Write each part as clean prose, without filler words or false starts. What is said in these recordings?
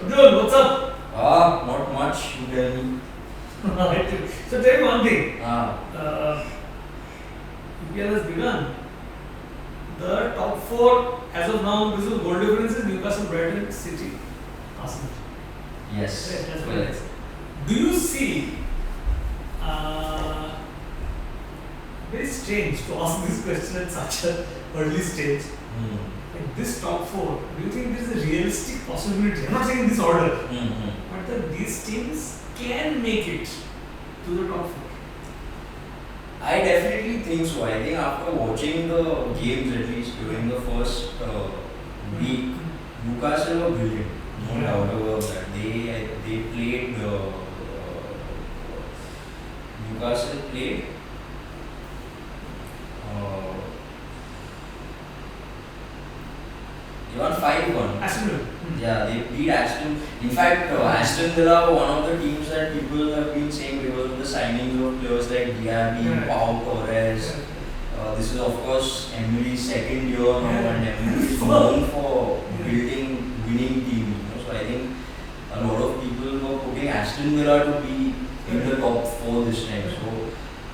Abdul, what's up? Not much, you tell me. So tell me one thing. Ah, UPL has begun. The top four as of now, this is goal difference is Newcastle, Brighton, City, Arsenal. yes. Right, that's what Well, it is. Do you see? Uh, very strange to ask this question at such an early stage. Like this top four, do you think there is a realistic possibility? I'm not saying in this order, but that these teams can make it to the top four. I definitely think so. I think after watching the games, at least during the first week, Newcastle were brilliant. No doubt about that. They played. Newcastle played. They won 5-1. Aston Villa. Yeah, they beat Aston. In fact, Aston Villa were one of the teams that people have been saying because of the signings of players like Diaby, Pau Torres. This is of course Emery's second year now, and Emery is known for building winning teams. So I think a lot of people were putting Aston Villa to be in the top four this time. So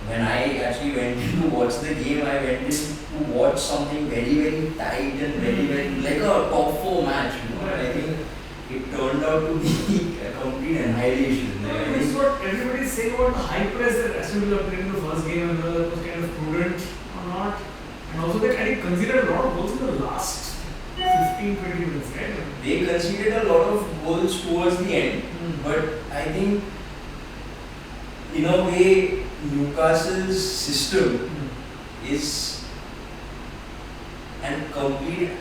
when I actually went in to watch the game, I went in to watch something very, very tight and very, very like a top four match. And I think it turned out to be a complete annihilation. Like, I This is think, what everybody is saying about the high press that Aston Villa played in the first game and whether it was kind of prudent or not. And also they kind of considered a lot of goals in the last 15-20 minutes, right? they conceded a lot of goals towards the end, but I think in a way Newcastle's system is an complete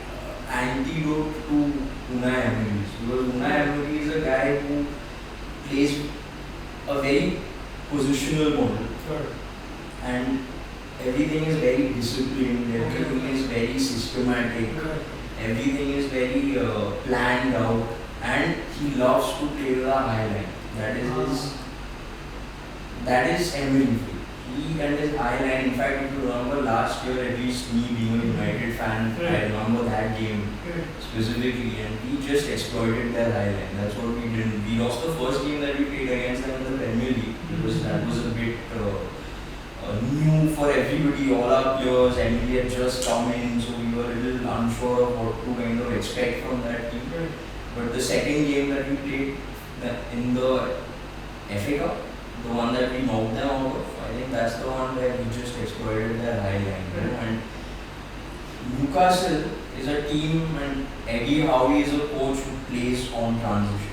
antidote to Unai Emery. Because Unai Emery is a guy who plays a very positional model, and everything is very disciplined, everything is very systematic, everything is very planned out, and he loves to play the high line. That is Emery. He and his high line. In fact, if you remember last year, at least me being a United fan, I remember that game specifically, and we just exploited their high line. That's what we did. We lost the first game that we played against them in the Premier League because that was a bit new for everybody. All our players, Emery had just come in, so we were a little unsure of what to kind of expect from that team. But the second game that we played in the FA Cup, the one that we knocked them out of, I think that's the one where we just exploited their high line. And Newcastle is a team, and Eddie Howe is a coach who plays on transitions.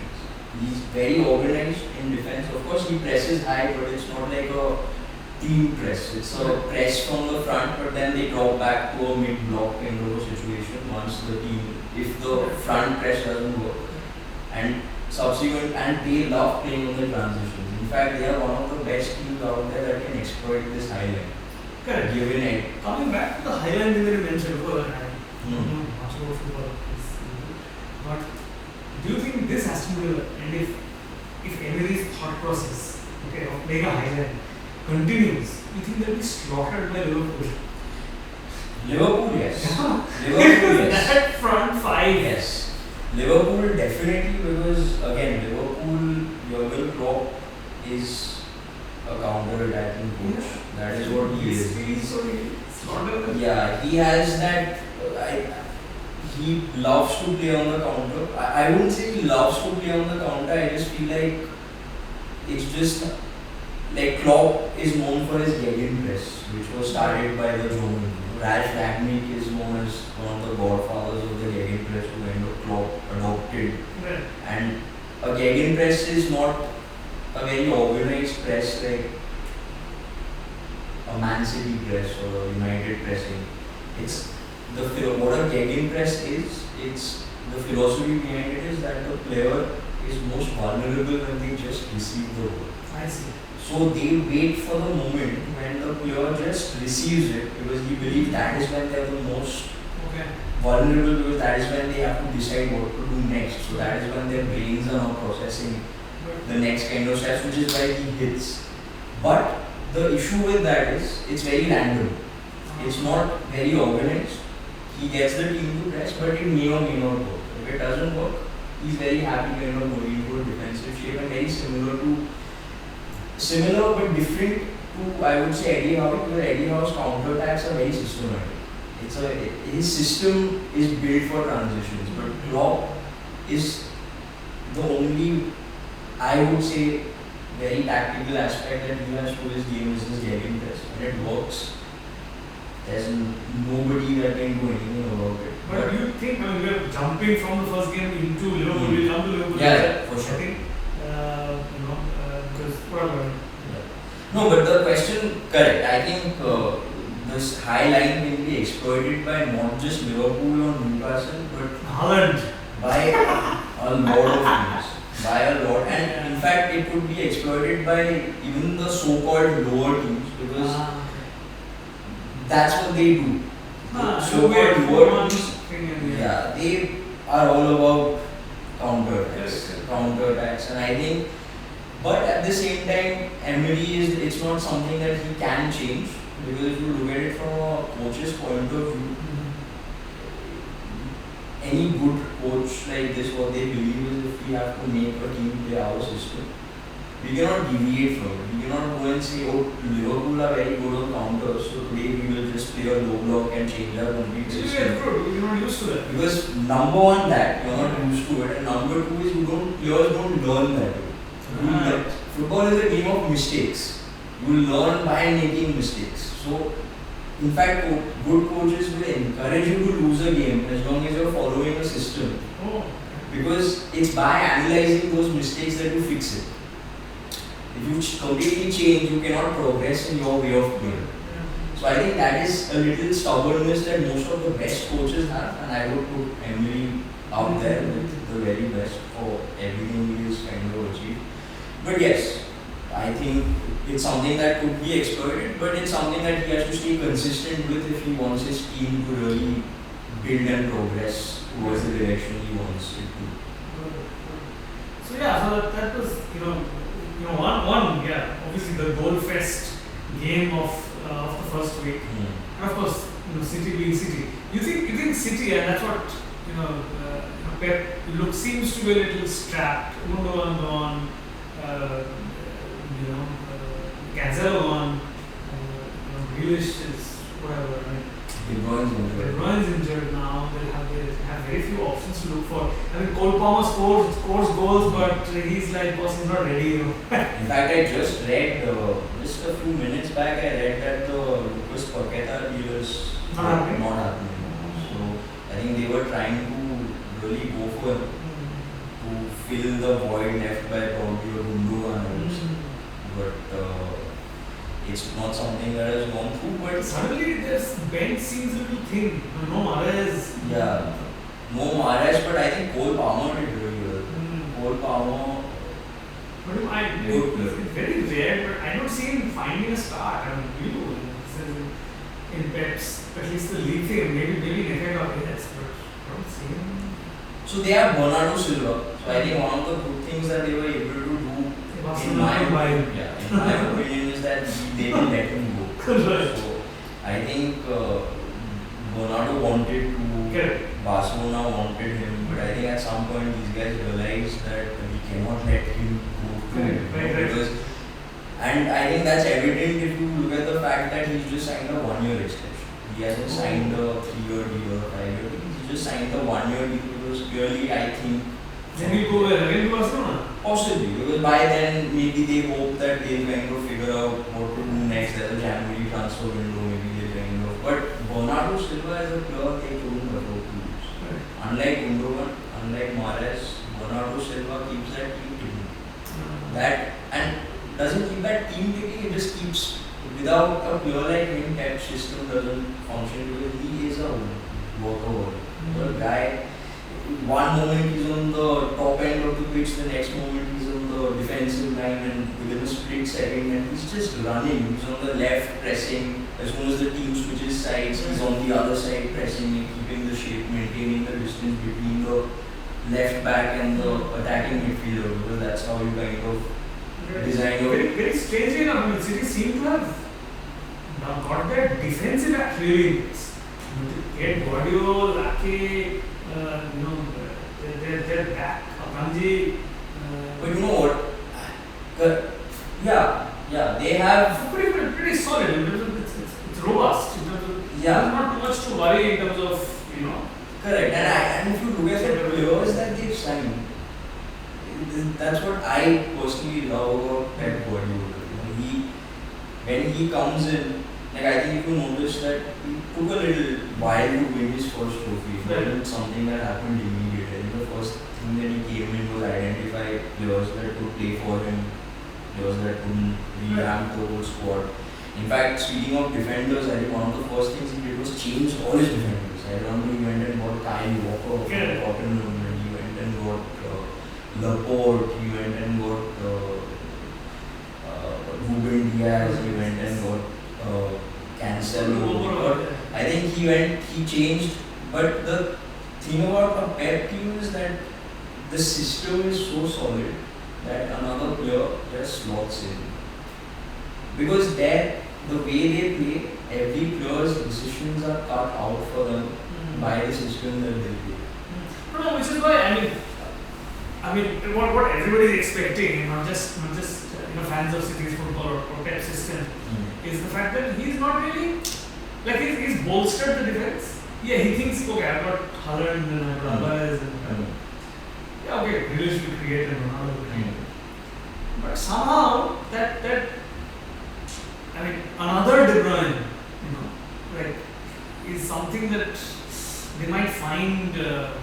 He's very organized in defense. Of course, he presses high, but it's not like a team press. It's a press from the front, but then they drop back to a mid-block kind of a situation once the team, if the front press doesn't work. And they love playing on the transitions. In fact, they are one of the best teams out there that can exploit this high line. Correct. Given it. Coming back to the highlight that you mentioned before, I don't know much about football, but do you think this has to be, and if Emery's thought process, of playing a highlight continues, you think they'll be slaughtered by Liverpool? Liverpool, yes. Liverpool, yes. That front five. Yes. Liverpool definitely, because again, Liverpool, Jurgen Klopp is a counter-attacking coach. That is what he is. He has that. He loves to play on the counter. I wouldn't say he loves to play on the counter. I just feel like it's just like Klopp is known for his gegenpress, which was started by the German. Ralf Rangnick is known as one of the godfathers of the gegenpress who kind of Klopp adopted. And a gegenpress is not a very organized press like a Man City press or a United pressing. It's what a gegenpress is. It's the philosophy behind it is that the player is most vulnerable when they just receive the ball. I see. So they wait for the moment when the player just receives it, because he believes that is when they are the most vulnerable, because that is when they have to decide what to do next. So that is when their brains are now processing the next kind of steps, which is why he hits. But the issue with that is it's very random. It's not very organized. He gets the team to press, but it may or may not work. If it doesn't work, he's very happy kind of going into a defensive shape and very similar but different to, I would say, Eddie Howe, because Eddie Howe's counter-attacks are very systematic. His system is built for transitions, but Klopp is the only, I would say, very tactical aspect that he has to his game is his gegging press, and it works. There's nobody that can do anything about it. But do you think, I mean, we're jumping from the first game into Liverpool, we'll jump to Liverpool. Yeah, for sure. I think, because, well, no, but the question, correct. I think this high line can be exploited by not just Liverpool or Newcastle, but Haaland. by a lot of teams. By a lot. And in fact, it could be exploited by even the so-called lower teams, because that's what they do. So-called lower teams, yeah, they are all about counter-attacks. And I think, but at the same time, Emery it's not something that he can change, because if you look at it from a coach's point of view, any good coach like this, what they believe is if we have to make a team play our system, we cannot deviate from it. We cannot go and say, oh, Liverpool are very good on counters, so today we will just play a low block and change our complete system. Yeah, you're not used to that. Because number one, that you're not used to it, and number two is players don't learn that way. Football is a game of mistakes. You learn by making mistakes. So, in fact, good coaches will encourage you to lose a game as long as you're following a system. Because it's by analyzing those mistakes that you fix it. If you completely change, you cannot progress in your way of playing. So I think that is a little stubbornness that most of the best coaches have, and I would put Emery out there with the very best for everything he is kind of achieved. But yes, I think it's something that could be exploited, but it's something that he has to stay consistent with if he wants his team to really build and progress towards the direction he wants it to. So yeah, so that was one obviously the goal fest game of the first week, and of course City being City. You think City, and that's what Pep seems to be a little strapped. Gundogan gone, Cancelo gone, Grealish is whatever. Right? De Bruyne's injured now. They have very few options to look for. I mean, Cole Palmer scores goals, but he's like, boss, he's not ready. In fact, I just read just a few minutes back. I read that the Lucas Paqueta deal is not happening. So I think they were trying to really go for to fill the void left by probably Gundogan, but it's not something that has gone through. But suddenly this bench seems a little thin. No Mahrez. Yeah, no Mahrez, but I think Cole Palmer did really well. Cole Palmer. But it's very rare, but I don't see him finding a start. I mean, in Pep's, at least the league thing, maybe in FA Cup, yes, but I don't see him. So they have Bernardo Silva. So I think one of the good things that they were able to do, in my opinion, is that they didn't let him go. Right. So I think Bernardo wanted to, Barcelona wanted him, but I think at some point these guys realized that we cannot let him go too. And I think that's evident if you look at the fact that he's just signed a 1 year extension. He hasn't signed a 3-year deal or 5-year deal. He just signed a 1 year deal because purely I think. Then you go again to Barcelona? Possibly, because by then maybe they hope that they'll kind of figure out what to do next. There's a January transfer window, maybe they'll kind of. But Bernardo Silva as a player, they couldn't afford to lose. Unlike Gundogan, unlike Mahrez, Bernardo Silva keeps that team ticking. That and doesn't keep that team ticking, it just keeps. Without a player like him, that system doesn't function because he is a worker. The guy, one moment he's on the top end of the pitch, the next moment he's on the defensive line, and within a split second, and he's just running. He's on the left pressing. As soon as the team switches sides, he's on the other side pressing and keeping the shape, maintaining the distance between the left back and the attacking midfielder, because that's how you kind of design your. Very strangely enough, I mean, City seem to have got that defensive act really. Get Guardiola, Ake, they're back. Kanji. But you know what? Yeah, they have. Pretty solid. In terms of it's robust. In terms of there's not too much to worry in terms of Correct. And if you look at the players that they've signed, that's what I personally love about Pep Guardiola. When he comes in, like I think if you notice that he took a little while to win his first trophy. It wasn't something that happened immediately. I think the first thing that he came in was identify players that could play for him, players that couldn't revamp the whole squad. In fact, speaking of defenders, I think one of the first things he did was change all his defenders. I remember he went and got Kyle Walker from Tottenham, and he went and got Laporte, he went and got Ruben Diaz, he went and got Cancelo. I think he changed. But the thing about a Pep team is that the system is so solid that another player just slots in. Because the way they play, every player's decisions are cut out for them by the system that they play. No, which is why I mean, what everybody is expecting, not just fans of City's football or Pep system, is the fact that he's not really he's bolstered the defense. Yeah, he thinks okay, I've got Haaland and I've got Alvarez and okay, Grealish will create and Ronaldo will create. But somehow that another De Bruyne, is something that they might find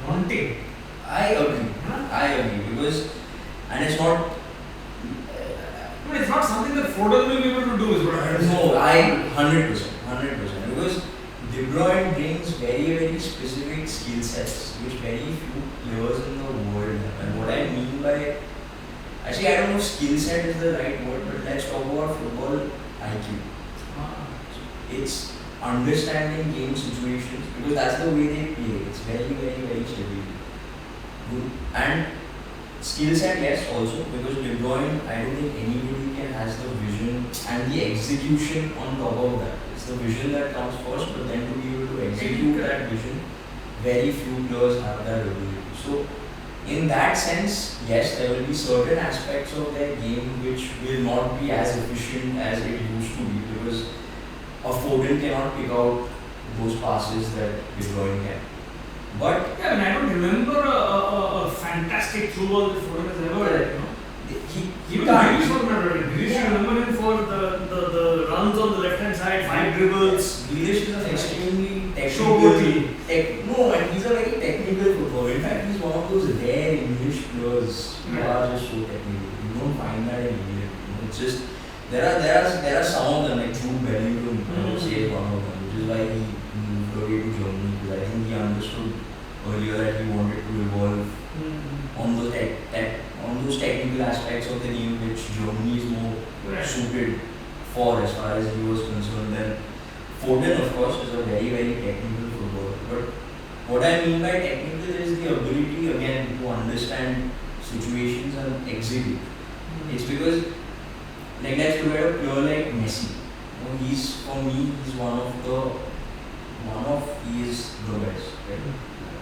wanting. I agree. Because, and it's not. It's not something that Foden will be able to do, is what I understand. No, I 100%. Because De Bruyne brings very, very specific skill sets which very few players in the world have. And what I mean by, actually, I don't know if skill set is the right word, but let's talk about football IQ. It's understanding game situations because that's the way they play. It's very, very, very steady. And skill set, yes, also because De Bruyne, I don't think anybody has the vision and the execution on top of that. It's the vision that comes first, but then to be able to execute that vision, very few players have that ability. So, in that sense, yes, there will be certain aspects of their game which will not be as efficient as it used to be because a Foden cannot pick out those passes that De Bruyne can. But I don't remember a fantastic through ball that Foden has ever had. He can't. Grealish, remember him for the runs on the left hand side, 5 dribbles. Grealish is an extremely technical. No, and he's a very technical footballer. In fact, he's one of those rare English players who are just so technical. You don't find that in England. It's just there are some of them like Jude Bellingham. I would say is one of them, which is why he moved away to Germany because I think he understood earlier that he wanted to evolve on those technical aspects of the game which Germany is more suited for as far as he was concerned. Then Foden, of course, is a very, very technical footballer. But what I mean by technical is the ability again to understand situations and execute. It's because let's look at a player like Messi. For me, he's he is the best. Right?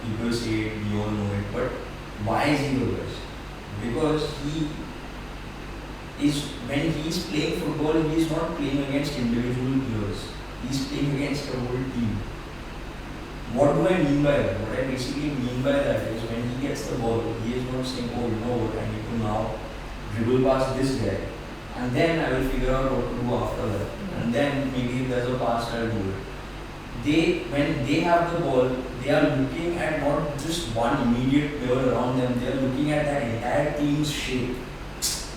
People say it, we all know it, but why is he the best? Because when he's playing football, he is not playing against individual players. He's playing against a whole team. What do I mean by that? What I basically mean by that is when he gets the ball, he is not saying, oh, you know what, I need to now dribble past this guy. And then I will figure out what to do after that. And then maybe if there's a pass, I'll do it. When they have the ball, they are looking at not just one immediate player around them, they are looking at that entire team's shape.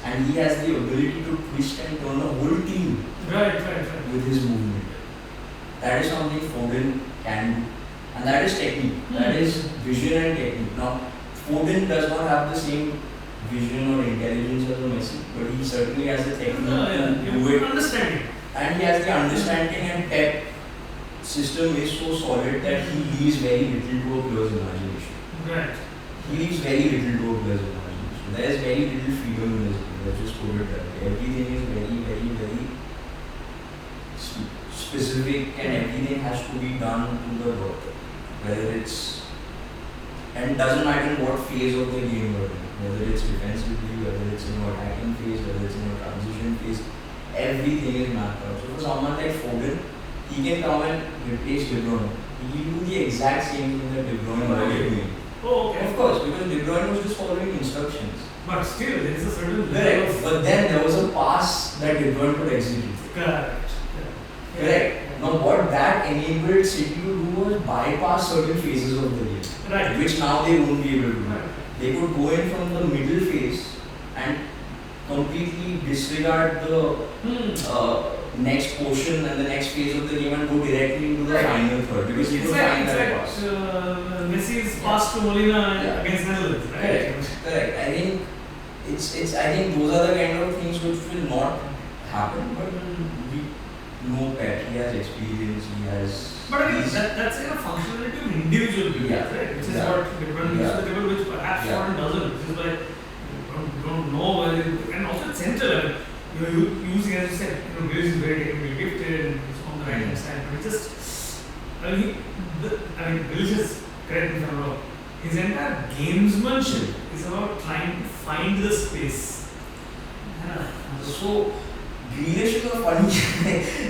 And he has the ability to twist and turn a whole team with his movement. That is something Foden can do. And that is technique. That is vision and technique. Now, Foden does not have the same vision or intelligence as a Messi, but he certainly has the technique to do it. Understanding. And he has the understanding, and Pep system is so solid that he leaves very little to a player's imagination. Right. He leaves very little to a player's imagination. There is very little freedom in his game. Let's just put it that way. Everything is very, very, very specific, and everything has to be done to the dot. Whether it's, and it doesn't matter what phase of the game you're in. whether it's defensively, whether it's in your attacking phase, whether it's in your transition phase, everything is mapped out. So for someone like Foden, he can come and replace De Bruyne. He will do the exact same thing that De Bruyne was doing. Oh, okay. Of course, because De Bruyne was just following instructions. But still, there is a certain Correct. level But then there was a pass that De Bruyne could execute. Correct. Correct. Now what that enabled City to do was bypass certain phases of the game. Right. Which now they won't be able to do. Right. They could go in from the middle phase and completely disregard the next portion and the next phase of the game and go directly into the final third because they could find that pass. Messi's pass to Molina against Netherlands, right? Correct. I think I think those are the kind of things which will not happen, but we know Pep, he has experience, he has. But I think that's a functionality of individual players, right? Which is what different brings to the table, which perhaps Foden doesn't. Which is why you don't know whether and also it's central. You're using, as you said, Grealish is very technically gifted and he's on the right hand side, but it's just, Grealish is, correct me if I'm wrong, his entire gamesmanship is about trying to find the space. So, Grealish is a funny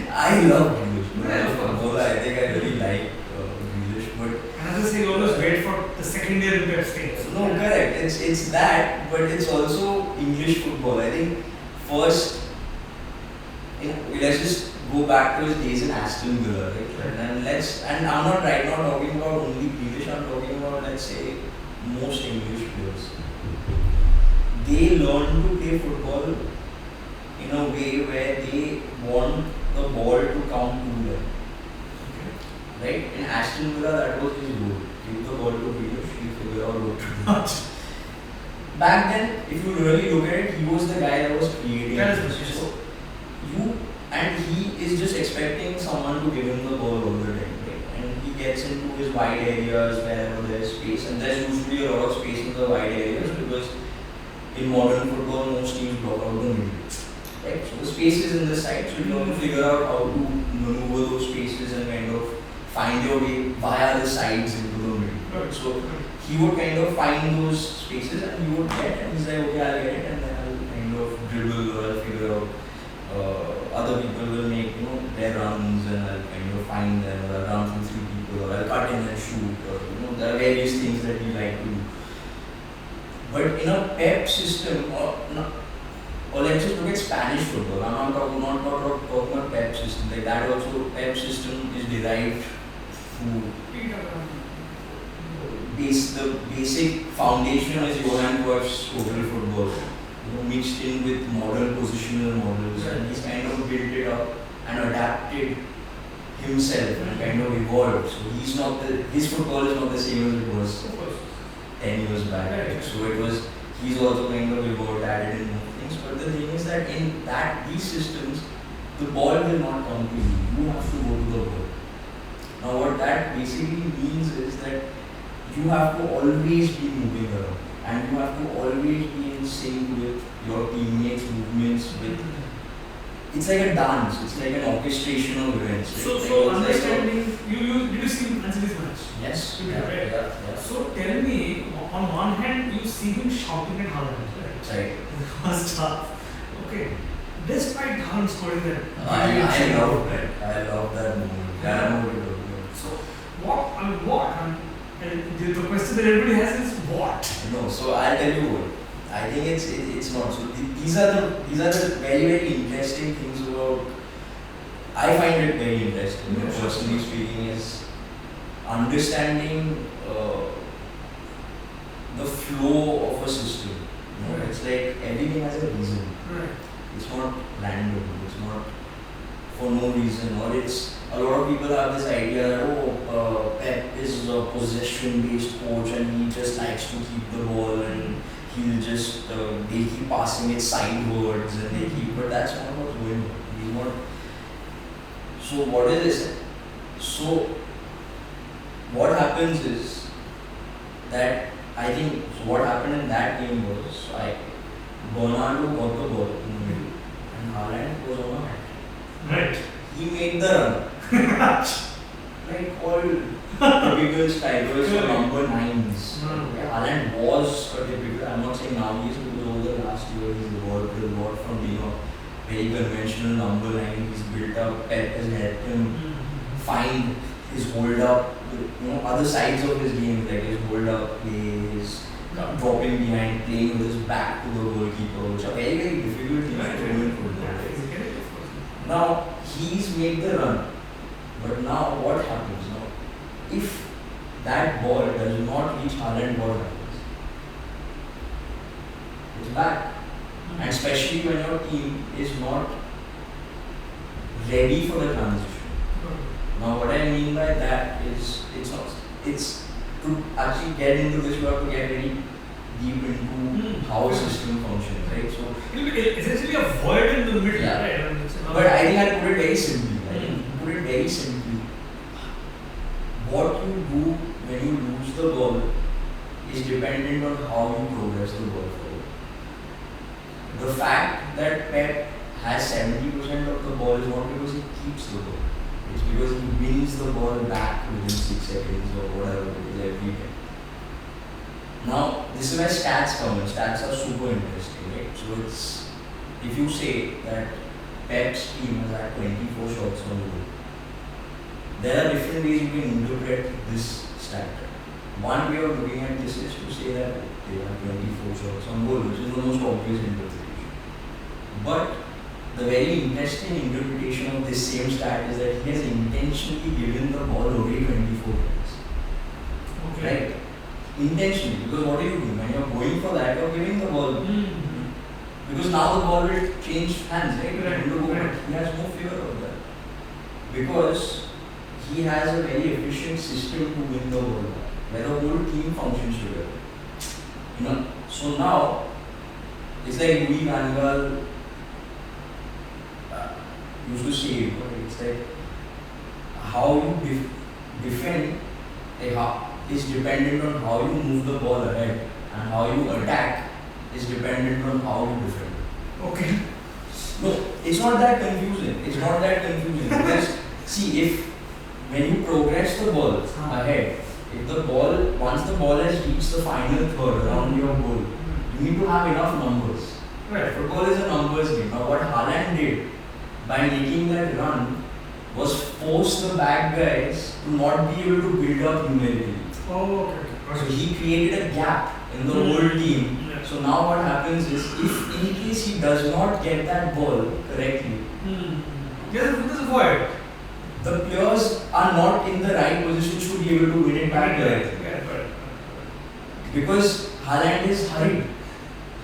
I love Grealish. I think I really like Grealish, but. And as I say, you always wait for the second year in Pep stays. No, correct. It's that, but it's also English football. I think first, let's just go back to his days in Aston Villa, right? And I'm not right now talking about only Grealish, I'm talking about, let's say, most English players. They learn to play football in a way where they want the ball to come to them. Right? In Aston Villa, that was his role. Give the ball to Grealish, he figure out what to do. Back then, if you really look at it, he was the guy that was creating. So he is just expecting someone to give him the ball all the time, right? And he gets into his wide areas wherever there's space, and there's usually a lot of space in the wide areas because in modern football, most teams block out the middle. Right? So the space is in the side, so you have to figure out how to maneuver those spaces and kind of find your way via the sides into the middle. Right? So he would kind of find those spaces and he would get, and he's like, okay, I'll get it, and then I'll kind of dribble or I'll figure out. Other people will make their runs and I'll kind of find them, or I'll run through 3 people, or I'll cut in and shoot, or there are various things that we like to do. But in a Pep system, or let's just look at Spanish football. I'm not talking about Pep system. Like that also, Pep system is derived from the basic foundation is Johan Cruyff's total football. Mixed in with modern positional models, and he's kind of built it up and adapted himself and kind of evolved. So his football is not the same as it was 10 years back. Right? So he's also kind of evolved, added in more things. But the thing is that in these systems, the ball will not come to you. You have to go to the ball. Now what that basically means is that you have to always be moving around. And you have to always be in sync with your teammates' movements. It's like a dance. It's like an orchestration of events. So understanding, did you see Anthony's match? Yes. Yeah. So tell me, on one hand, you see him shouting at Haaland, right? In the first half. Okay. Despite Haaland scoring that. I love that. I love that moment. So what? And the question that everybody has is what? No, so I'll tell you what. I think it's not. So these are the very, very interesting things about. I find it very interesting. Personally speaking, is understanding the flow of a system. It's like everything has a reason. Right. It's not random. It's not for no reason, or it's. A lot of people have this idea that Pep is a possession-based coach and he just likes to keep the ball and he'll just they keep passing it sidewards and but that's not what's going on. He's not. So what is this? So what happens is that I think what happened in that game was Bernardo got the ball in the middle and Haaland was on a hat. Right. He made the run. Like all typical strikers for number 9s. Haaland was a typical, I'm not saying now he is, because over the last year he's evolved a lot from being a very conventional number 9. He's built up, Pep has helped him find his hold up, other sides of his game, like his hold up play, his dropping behind, playing with his back to the goalkeeper, which are very, very difficult things to do in football. Now, he's made the run, but now what happens now? If that ball does not reach Haaland, what happens? It's back. And especially when your team is not ready for the transition. Now, what I mean by that is, it's to actually get into this, you have to get very deep into how a system functions, right? So it will be essentially a void in the middle, yeah. right? But I think I put it very simply. Put it very simply. What you do when you lose the ball is dependent on how you progress the ball forward. The fact that Pep has 70% of the ball is not because he keeps the ball. It's because he wins the ball back within 6 seconds or whatever it is every time. Now, this is where stats come in. Stats are super interesting, right? So it's, if you say that Pep's team has had 24 shots on goal, there are different ways you can interpret this stat. One way of looking at this is to say that they have 24 shots on goal, which is the most obvious interpretation. But the very interesting interpretation of this same stat is that he has intentionally given the ball away 24 times. Okay. Right? Intentionally. Because what do you do? When you're going for that, you're giving the ball. Because now the ball will change hands, right? He has no fear of that. Because he has a very efficient system to win the ball, where the whole team functions together. So now, it's like Louis Van Gaal used to say, it's like how you defend is dependent on how you move the ball ahead, and how you attack is dependent on how you defend. Okay. No, it's not that confusing. Because see, when you progress the ball ahead, once the ball has reached the final third around your goal, you need to have enough numbers. Right. Football is a numbers game. Now what Haaland did by making that run was force the back guys to not be able to build up numerically. Oh, okay. So he created a gap in the whole team. Yeah. So now what happens is, if in case he does not get that ball correctly, there's a void. the players are not in the right positions to be able to win it back there. Because Haaland is hurried.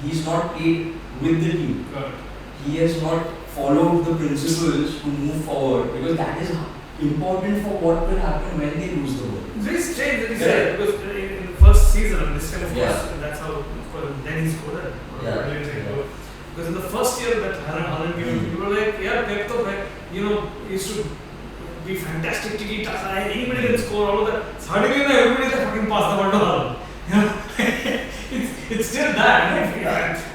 He's not played with the team. He has not followed the principles to move forward, because that is important for what will happen when they lose the ball. It's very strange that he said, because in the first season, this time of course, that's how, of course, then he scored it. Because in the first year that Haaland came, people were like, yeah, Pep to Pep, used to be fantastic tiki-taka, anybody can score, all of that. Suddenly, everybody can fucking pass the ball to Haaland. It's still that.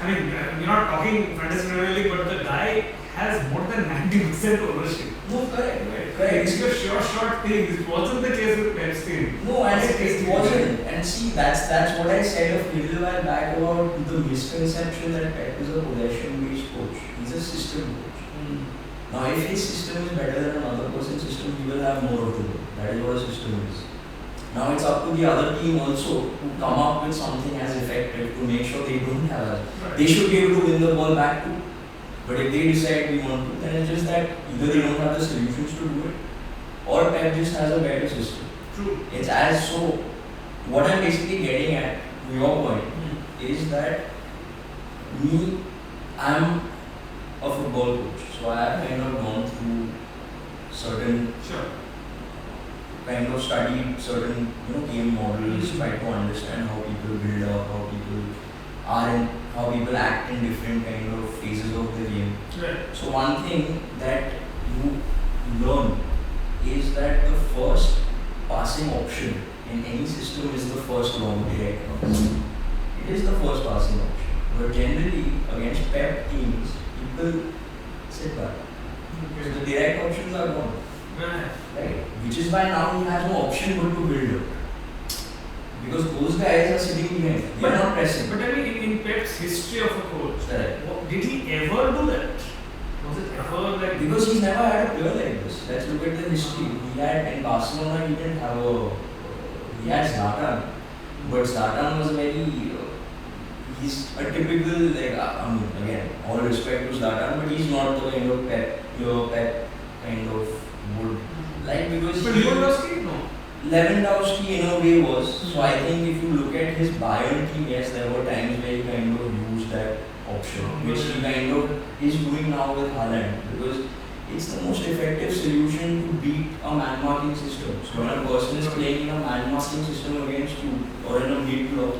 I mean, we're not talking fantasy Premier League, but the guy has more than 90% ownership. No, correct. It's a sure shot thing. It wasn't the case with Pep's team. No, and it wasn't. And see, that's what I said a little while back about the misconception that Pep is a possession-based coach. He's a system coach. Now, if his system is better than another person's system, he will have more of the ball. That is what a system is. Now it's up to the other team also to come up with something as effective to make sure they don't have that. Right. They should be able to win the ball back too. But if they decide we want to, then it's just that either they don't have the solutions to do it, or Pep just has a better system. True. It's as so. What I'm basically getting at, to your point, is that I'm a football coach, so I have kind of gone through certain kind of studied certain game models, try to understand how people build up, how people how people act in different kind of phases of the game. Right. So one thing that you learn is that the first passing option in any system is the first long direct pass. It is the first passing option. But generally against Pep teams, people sit back. So the direct options are gone. Right. Which is why now he has no option but to build up. Because those guys are sitting behind. They are not pressing. But I mean, in Pep's history of a coach, Correct. did he ever do that? Was it ever like? Because he's never had a player like this. Let's look at the history. He had in Barcelona, he didn't have a. He had Zlatan, but Zlatan was very. He's a typical like. I mean, again, all respect to Zlatan, but he's not the kind of pure Pep kind of would like because. But Lewandowski, no. Lewandowski in a way was. So I think if you look at his Bayern team, yes, there were times where he kind of used that option, which he kind of is doing now with Haaland because it's the most effective solution to beat a man-marking system. So when a person is playing in a man-marking system against you or in a mid-block,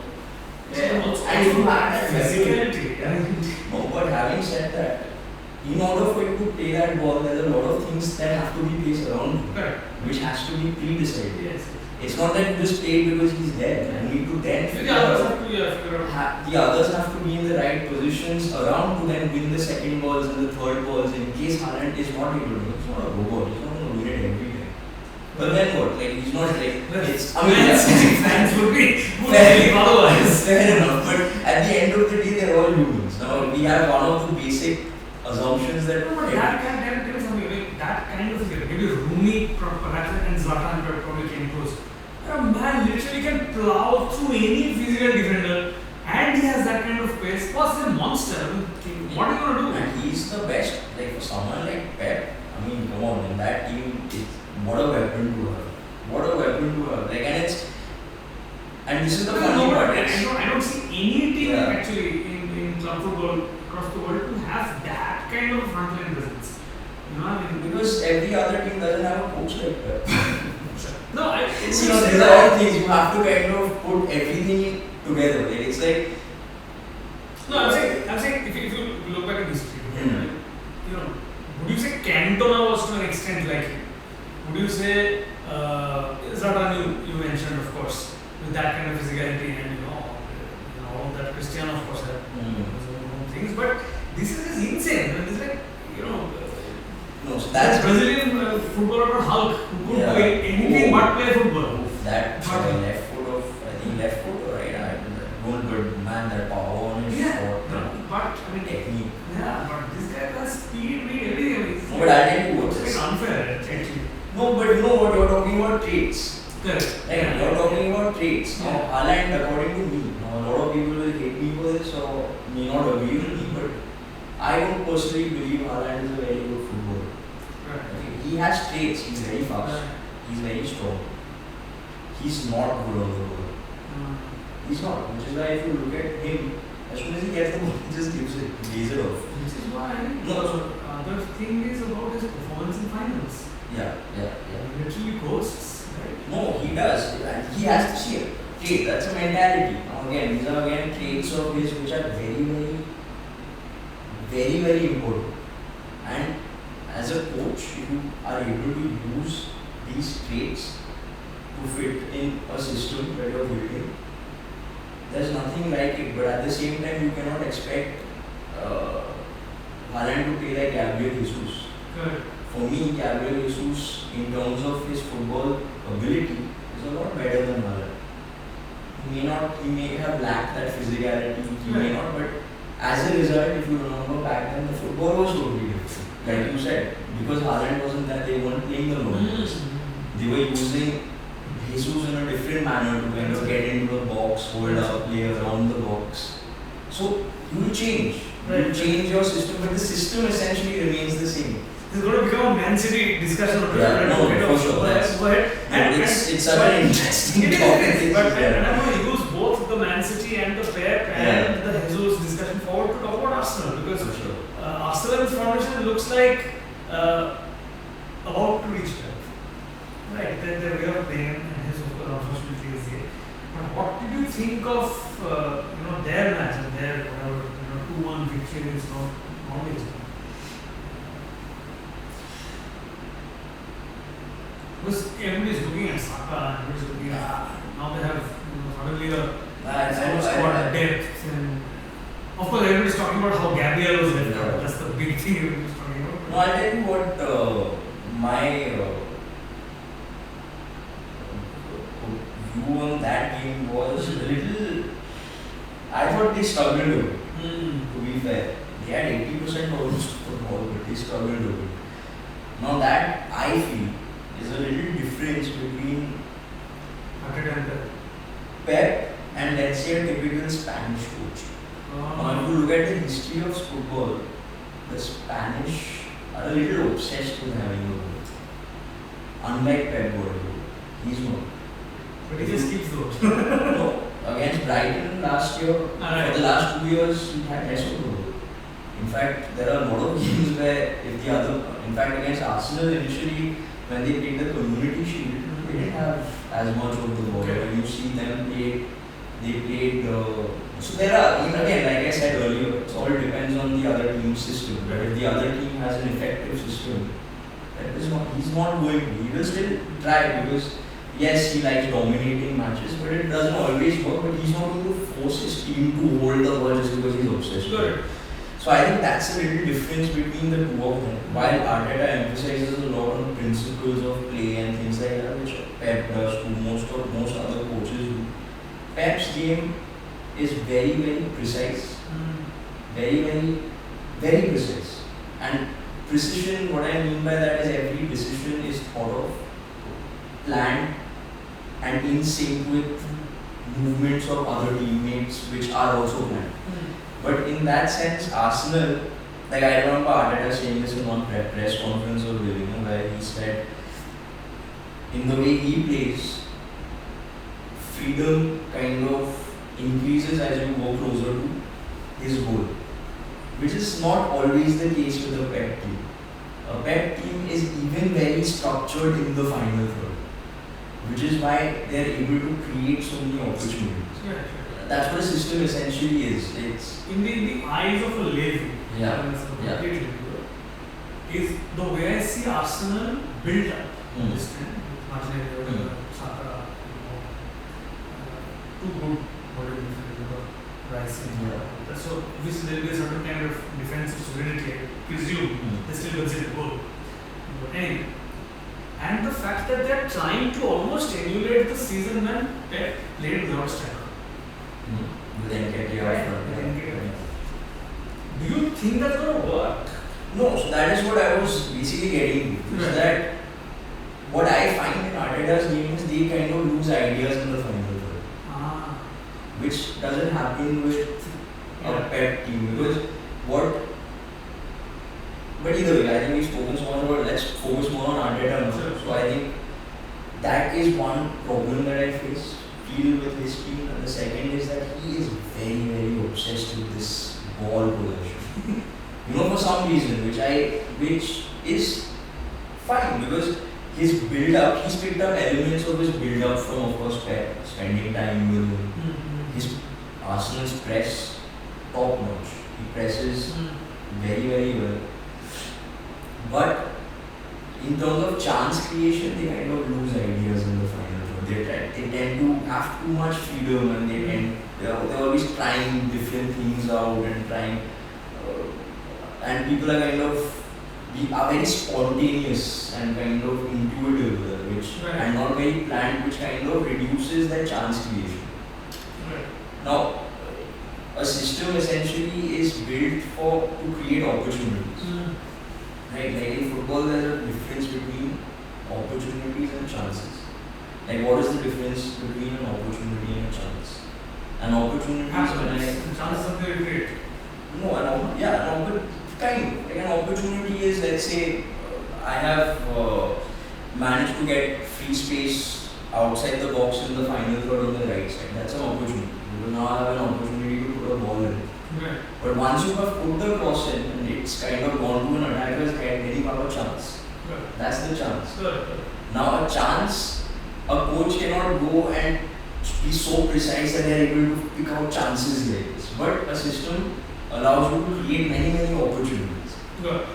and you have that physicality. No, but having said that, in order for you to play that ball, there's a lot of things that have to be placed around you, which has to be pre-decided. Yes. It's not that you just play because he's there. You need to then The others have to be in the right positions around to then win the second balls and the third balls in case Haaland is not able to. He's not a robot. He's not going to win it every time. But then what? Like he's not like it's. I mean, fans would be otherwise. Fair enough. But at the end of the day, they're all humans. Now we have one of the basic assumptions that. No, but that can tell you something. Like, that kind of thing. Maybe Rooney, perhaps, and Zlatan probably came close. A man literally can plow through any physical defender, and he has that kind of pace. Plus, he's a monster. What are you going to do? And he's the best. Like for someone like Pep, I mean, come on, in that team, what a weapon to have. What a weapon to have. Like, and this is the funny part. I don't see any team actually in club football across the world to have that kind of frontline presence. You know, I mean, because every other team doesn't have a coach like Pep. No, these are all things you have to kind of put everything together. Like it's like. No, I'm saying if you look back at history, you know, would you say Cantona was to an extent like him? Would you say Zlatan you mentioned, of course, with that kind of physicality and all that Cristiano, of course, had his own things, but this is just insane. I mean, it's like no, so that's Brazilian footballer called Hulk who could do anything but play football. That left foot, right? I don't, but man, that power on his shot. But I mean technique. Yeah, but this guy has speed, everything. No, but I tell you what, it's unfair actually. No, but you know what, you're talking about traits. Correct. Like, you're talking about traits. Now, Haaland, according to me, now a lot of people will hate me for this or may not agree with me, but I don't personally believe Haaland is a very good footballer. Right. He has traits. He's very fast. He's very strong. He's not good on the ball. He's not. Which is why if you look at him, as soon as he gets the ball, he just gives it, lays it off. Which is why the other thing is about his performance in finals. Yeah. He literally ghosts, right? No, he does. And he has to see it. Okay, that's a mentality. Now again, these are traits of his which are very important. And as a coach, if you are able to use these traits to fit in a system that you're building, there's nothing like it. But at the same time, you cannot expect Haaland to play like Gabriel Jesus. Correct. For me, Gabriel Jesus, in terms of his football ability, is a lot better than Haaland. He may have lacked that physicality, he may not, but as a result, if you remember back then, the football was totally different. Like you said, because Haaland wasn't there, they weren't playing the long balls. They were using Jesus in a different manner to kind of get into the box, hold up, play around the box. So you will change. You will change your system, but the system essentially remains the same. It's going to become a Man City discussion. For sure. It's such an interesting topic. But I'm going to use both the Man City and the Pep and the Jesus discussion forward to talk about Arsenal, because Arsenal's foundation looks like about to reach there. Right, their way of playing, and Jesus unfortunately is here. But what did you think of their match and their 2-1 victory is not knowledge? Because everybody's looking at Saka, everybody's looking at now they have suddenly a squad depth, and of course everybody's talking about how Gabriel was left out. That's the big thing everybody's talking about. No, I'll tell you what my view on that game was a little. I thought they struggled a bit, to be fair. They had 80% almost football, but they struggled a bit. Now that I feel is a little difference between Pep and let's say a typical Spanish coach. Now if you look at the history of football, the Spanish are a little obsessed with having a goal. Unlike Pep Guardiola, he's not. But he just keeps those. No, against Brighton last year, for the last 2 years, he had less of a goal. In fact, there are a lot of games where if the other, in fact against Arsenal initially, when they played the Community Shield, they didn't have as much of the ball. When you see them play, they played. So there are, again, like I said earlier, it all depends on the other team's system. But if the other team has an effective system, that is not, he's not going to. He will still try because yes, he likes dominating matches, but it doesn't always work. But he's not going to force his team to hold the ball just because he's obsessed with it. So I think that's a little difference between the two of them. While Arteta emphasizes a lot on principles of play and things like that, which Pep does to most other coaches do. Pep's game is very, very precise. Very, very, very precise. And precision, what I mean by that is every decision is thought of, planned, and in sync with movements of other teammates which are also planned. But in that sense, Arsenal, like I remember Arteta saying this in one press conference or where he said, in the way he plays, freedom kind of increases as you go closer to his goal, which is not always the case with a Pep team. A Pep team is even very structured in the final third, which is why they are able to create so many opportunities. Yeah. That's what a system essentially is. It's in the eyes of a lazy, is the way I see Arsenal built up. This time, Martinelli, Saka, too good Rice. So obviously there will be a certain kind of defensive solidity, I presume. They still consider goal. But anyway, and the fact that they are trying to almost emulate the season when Pep played without striker. Do you think that's going to work? No, so that is what I was basically getting to. Is that what I find in Arteta's game is they kind of lose ideas in the final third. Which doesn't happen with a Pep team. Because what. But either way, I think we've spoken so much about let's focus more on Arteta now. So I think that is one problem that I feel with his team. And the second is that he is very, very obsessed with this ball possession. For some reason, which is fine because his build-up, he's picked up elements of his build-up from, of course, Pep, spending time with him. His Arsenal's press, top-notch. He presses very, very well. But in terms of chance creation, they kind of lose ideas in the final. They tend to have too much freedom and they're always trying different things out and trying and people are are very spontaneous and kind of intuitive and not very planned, which kind of reduces their chance creation. Now, a system essentially is built to create opportunities. Right? Like in football, there's a difference between opportunities and chances. Like, what is the difference between an opportunity and a chance? An opportunity is when a chance is something you create. No, an opportunity is, let's say, I have managed to get free space outside the box in the final third on the right side. That's an opportunity. Because now I have an opportunity to put a ball in. But once you have put the cross in and it's kind of gone to an attacker's head, then you have a chance. That's the chance. Now, a chance, a coach cannot go and be so precise that they are able to pick out chances like this. But a system allows you to create many, many opportunities. So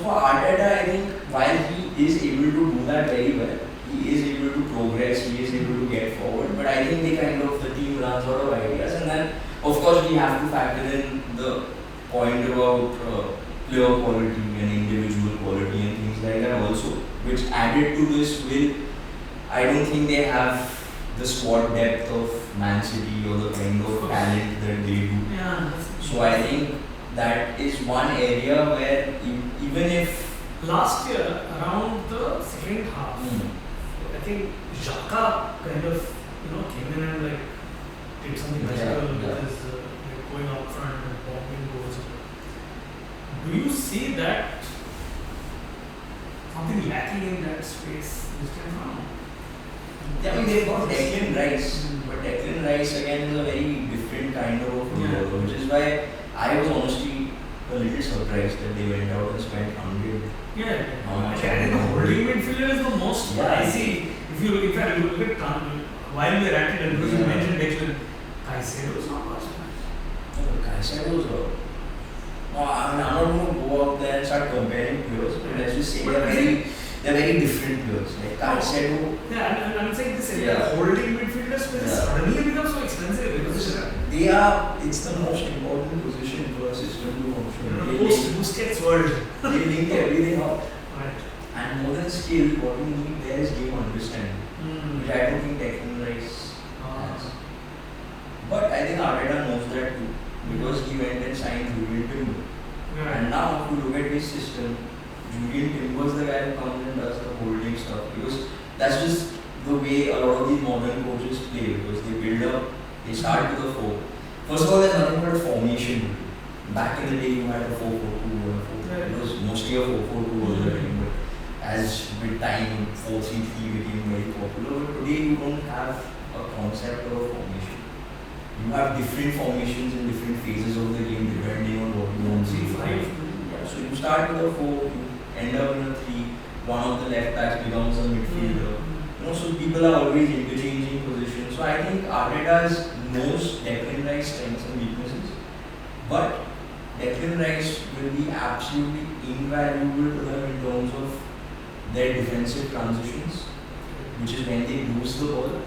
for Arteta, I think while he is able to do that very well, he is able to progress, he is able to get forward, but I think the team runs out of ideas, and then of course we have to factor in the point about player quality and individual quality and things like that also, which added to this will I don't think they have the squad depth of Man City or the kind of talent that they do. Yeah. So I think that is one area where even if Last year, around the second half, I think Xhaka kind of, came in and like did something magical with his going out front and bombing goals. Do you see that something lacking in that space this time around? I mean, they've got Declan Rice, but Declan Rice again is a very different kind of a footballer, which is why I was honestly a little surprised that they went out and spent 100. Yeah, I think the holding midfielder is the most pricey. If you look at while we are at it, because you mentioned Declan, Caicedo is not much. Caicedo is no, I'm not going to go out there and start comparing players, but let's just say they're very different players. Like Caicedo. Yeah, I'm saying this holding midfielders will suddenly become so expensive because it's the most important position for a system to function. Busquets world. They link everything up. Right. And more than skill, what you need there is game understanding. Which I don't think Declan Rice has. But I think Arteta knows that too. Because he went and signed Julian Timber. Yeah. And now if you look at his system, Julian Timber is the guy who comes and does the holding stuff. Because that's just the way a lot of these modern coaches play. Because they build up, they start with a 4. First of all, there's nothing but a formation. Back in the day, you had a 4-4-2 or a 4. It was mostly a 4-4-2 all the time. But as with time, 4-3-3 became very popular. But today, you don't have a concept of a formation. You have different formations in different phases of the game depending on what you want to do. So you start with a 4, you end up in a 3, one of the left backs becomes a midfielder. So people are always interchanging positions. So I think Arteta knows Declan Rice's strengths and weaknesses, but Declan Rice will be absolutely invaluable to them in terms of their defensive transitions, which is when they lose the ball,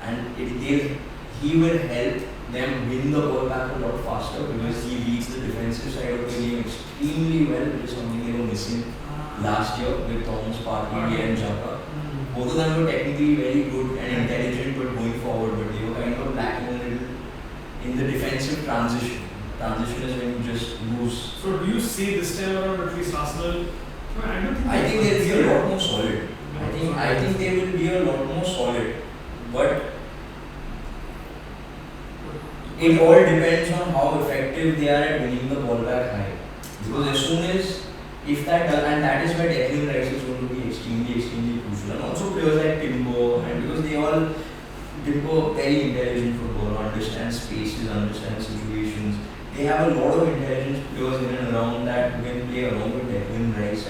and he will help them win the ball back a lot faster because he leads the defensive side of the game extremely well, which is something they were missing last year with Thomas Partey and Xhaka. Both of them were technically very good and intelligent but going forward, but they were kind of lacking a little in the defensive transition. Transition is when you just lose. So do you see this time around at least Arsenal? I think they'll be a lot more solid. I think they will be a lot more solid, but it all depends on how effective they are at winning the ball back high. Because as soon as, if that does, and that is where Declan Rice is going to be extremely crucial. And also players like Timber, and because Timber, very intelligent footballer, understands spaces, understands situations. They have a lot of intelligent players in and around that who can play along with Declan Rice.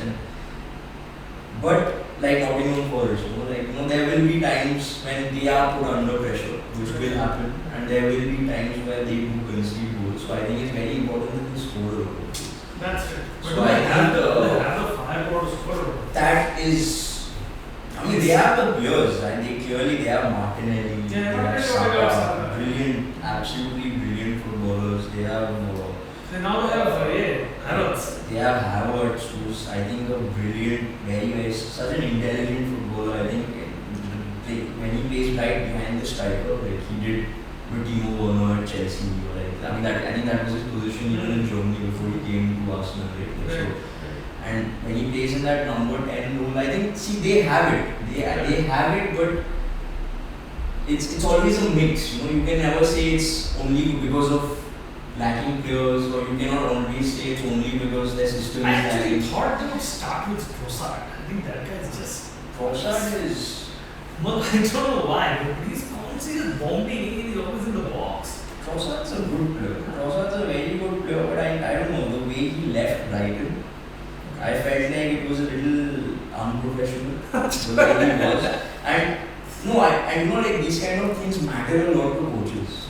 But like Nottingham Forest, there will be times when they are put under pressure, which will happen, and there will be times where they do concede goals. So I think it's very important that they score a lot of goals. That's it. But so they have the firepower to score. That is, they have the players, and they have Martinelli, they have Saka, brilliant, absolutely brilliant footballers. They have. They now have Havertz. They have Havertz, who's I think a brilliant, such an intelligent footballer. I think when he plays right behind the striker, like he did with Timo Werner at Chelsea, I think that was his position even in Germany before he came to Arsenal. Right? So, and when he plays in that number 10 role, I think they have it. They have it, but it's always a mix. You can never say it's only because of lacking players, or you cannot always say it's only because their system is lacking. I actually thought they would start with Trossard. I think that guy is just. Trossard is. Well, I don't know why, but he's constantly bombing. He's always in the box. Trossard's a good player. Trossard's a very good player, but I don't know, the way he left Brighton, I felt like it was a little unprofessional. The way he was. And no, I like these kind of things matter a lot to coaches.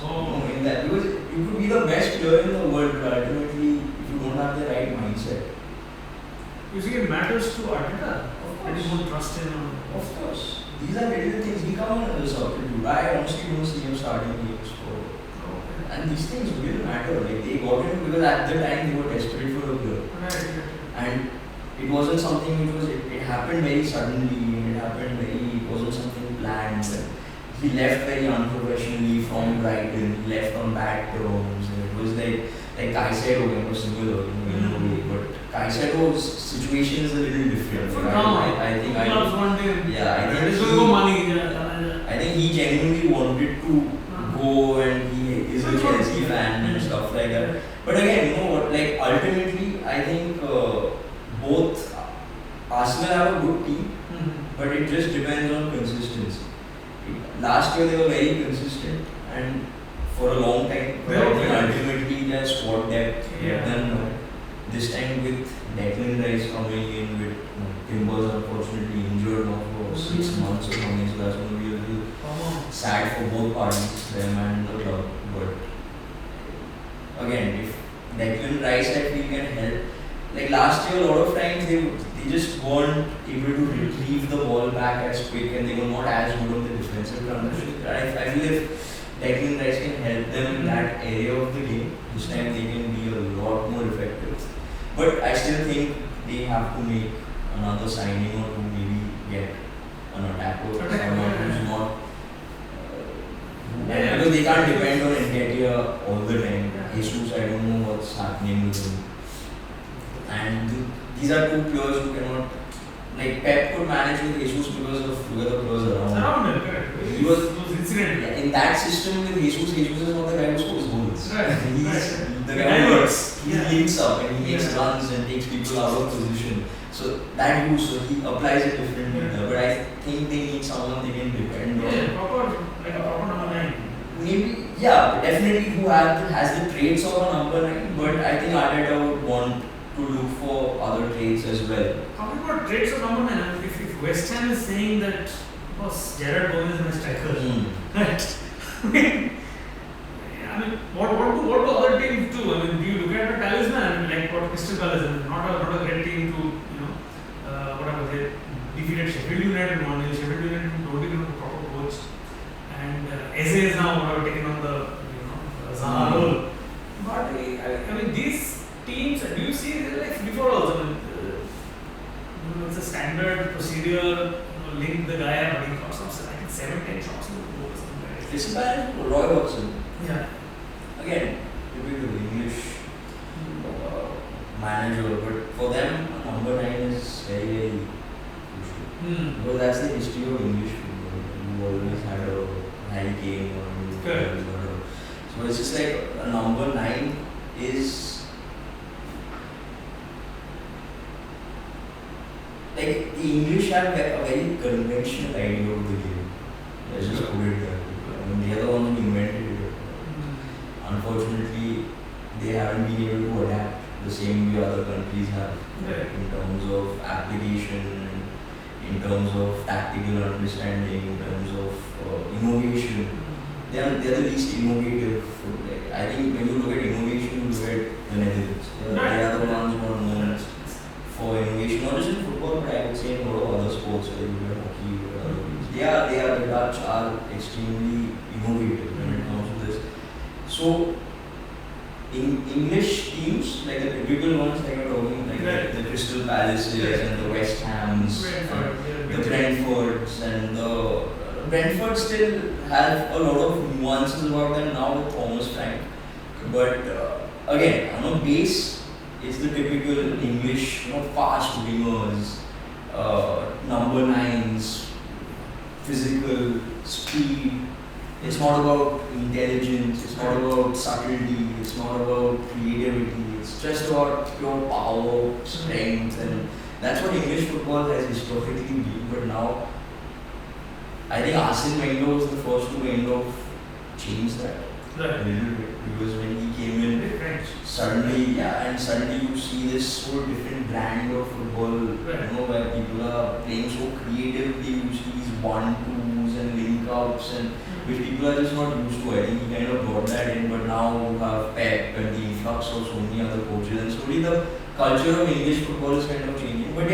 In that, because you could be the best player in the world, but ultimately, if you don't have the right mindset. You see, it matters to Arteta. That you won't trust him. Of course. These are little things. He come on as a substitute. I honestly don't see him starting games for. And these things will matter. Like they got him because at the time they were desperate for a player. Right. And it wasn't something which was. It happened very suddenly. It wasn't something land. He left very unprofessionally from Brighton. He left on bad terms. It was like Caicedo was similar in a way, but Caicedo's situation is a little different. I think I think he genuinely wanted to go, and he is a Chelsea fan and stuff like that. But again, you know what? Like ultimately, I think both Arsenal have a good team, but it just depends on consistency. Last year they were very consistent, and for a long time, but I think ultimately their squad depth made them know. This time with Declan Rice coming in, with Timbers unfortunately injured now for 6 months or something, so that's going to be a little sad for both parties, them and the club. But again, if Declan Rice I feel can help. Like last year, a lot of times they just weren't able to retrieve the ball back as quick, and they were not as good on the defensive transition. I feel if Declan Rice can help them in that area of the game, this time they can be a lot more effective. But I still think they have to make another signing or to maybe get an attacker, someone who's not. Because they can't depend on Nketiah all the time. Jesus, I don't know what's happening with him. And these are two players who cannot. Like Pep could manage with Jesus because of the players around him. He was in that system with Jesus. Jesus is not the guy who scores goals. He's the guy who links up and he makes runs and takes people out of position. So that so he applies it differently. But I think they need someone they can depend on. Like a proper number 9. Maybe, definitely who has the traits of a number 9. But I think Arteta would want to look for other traits as well. Talking about traits of number 9, if West Ham is saying that Gerard Gomez is my striker, right? I mean, what do other teams do? I mean, do you look at the talisman like what Crystal Palace is? Not a great team to, whatever, they defeated Sheffield United 1-0. Sheffield United don't even have a proper coach, and Eze is now taken on the Zaha role. But I mean, these teams, do you see like before also? I mean, it's a standard procedure. Link the guy up, he got some, I think 7-10 shots in the goal or something. It's bad for Roy Hodgson. Yeah. Again, typical English manager, but for them, number 9 is very, very crucial. Because that's the history of English football. You always had a Harry Kane or so it's just like a number 9 is. Like the English have a very conventional idea of the game. Let's just put it there. I mean, they are the ones who invented it. Unfortunately, they haven't been able to adapt the same way other countries have. In terms of application, in terms of tactical understanding, in terms of innovation. They are the least innovative. Like, I think when you look at innovation, you look at the Netherlands. They are the ones who are known for innovation, not just in football, but I would say in a lot of other sports, like hockey. The Dutch are extremely innovative when it comes to this. So, in English teams, like the typical ones, like you're talking, like the Crystal Palaces and the West Hams, the Brentfords, and the Brentford still have a lot of nuances about them now with Thomas Frank. But again, on a base, it's the typical English, fast wingers, number 9s, physical, speed. It's not about intelligence, it's not about subtlety, it's not about creativity, it's just about pure power, strength, and that's what English football has historically been. But now, I think Arsene Wenger was the first to kind of change that a little bit, because when he came in, suddenly you see this whole different brand of football, where people are playing so creatively. You see these 1-2s and link-ups, and which people are just not used to. I think he kind of brought that in, but now you have Pep and the influx of so many other coaches, and slowly the culture of English football is kind of changing. But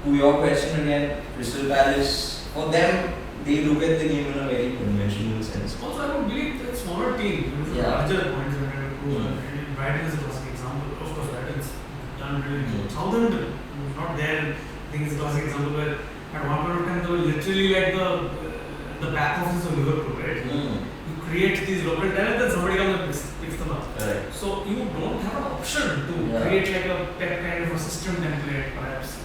to your question again, Crystal Palace, for them, they look at the game in a very conventional sense. Also, I would believe that smaller teams, larger points, Brighton is a classic example. Of course, Brighton's done really good. Southampton, not there, I think it's a classic example where at one point of time, they were literally like the back office of Liverpool, right? You create these local talents, then somebody comes and picks them up. Correct. So you don't have an option to create like a pep kind of a system template, perhaps.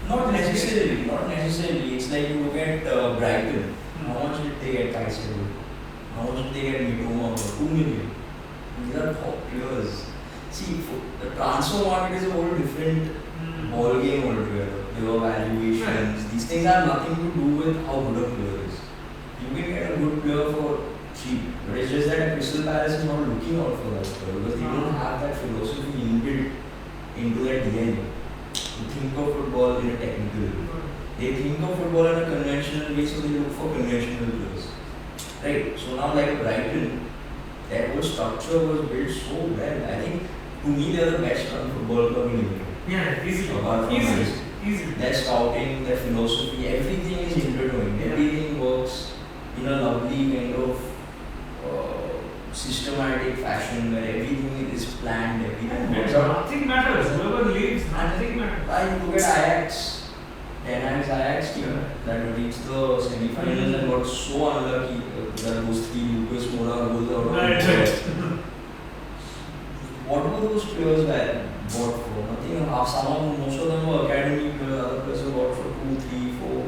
Not necessarily. Not necessarily. It's like you look at Brighton. How much did they get Caicedo? How much did they get Mitoma? 2 million. These are top players. See, the transfer market is a whole different ball game altogether. There are valuations. These things have nothing to do with how good a player is. You can get a good player for cheap, but it's just that Crystal Palace is not looking out for that player because they don't have that philosophy inbuilt into their DNA. To think of football in a technical way. They think of football in a conventional way, so they look for conventional players. Right? So now like Brighton, their whole structure was built so well. I think to me they are the best run football club in England. Yeah, easily. Easily. Their scouting, their philosophy, everything is intertwined. Everything works in a lovely kind of systematic fashion where everything is planned, everything works out. Nothing matters. Whoever leaves, nothing matters. I look at Ajax. Ajax team that reached the semi-finals and got so unlucky that those 3 Lucas Moura goals out of Right. What were those players bought for? Nothing. Most of them were academy players. Other players were bought for 2, 3, 4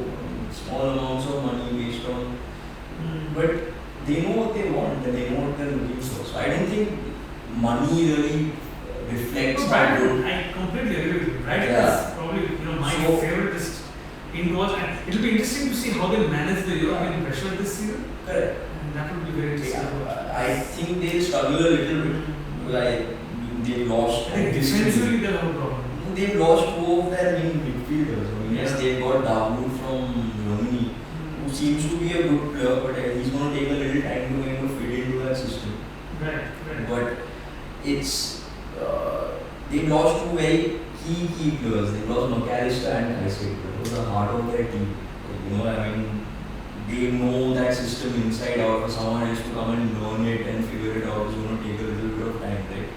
small amounts of money based on. But they know what they want and they know what they're looking for. So I don't think money really reflects how good. I completely agree with you. Right? Yeah. It's probably my favorite is indoors, and it'll be interesting to see how they manage the European pressure this season. Correct. And that would be very interesting. I think they struggle a little bit because they've lost. I think defensively they'll have a problem. They've lost 2 of their main midfielders. I mean, yes, they've got Dawood from Germany, who seems to be a good player, but he's going to take a little time to kind of fit into that system. Right. But it's they lost 2 very key players. They lost McAllister and Caicedo. That was the heart of their team. They know that system inside out. For someone else to come and learn it and figure it out is going to take a little bit of time, right?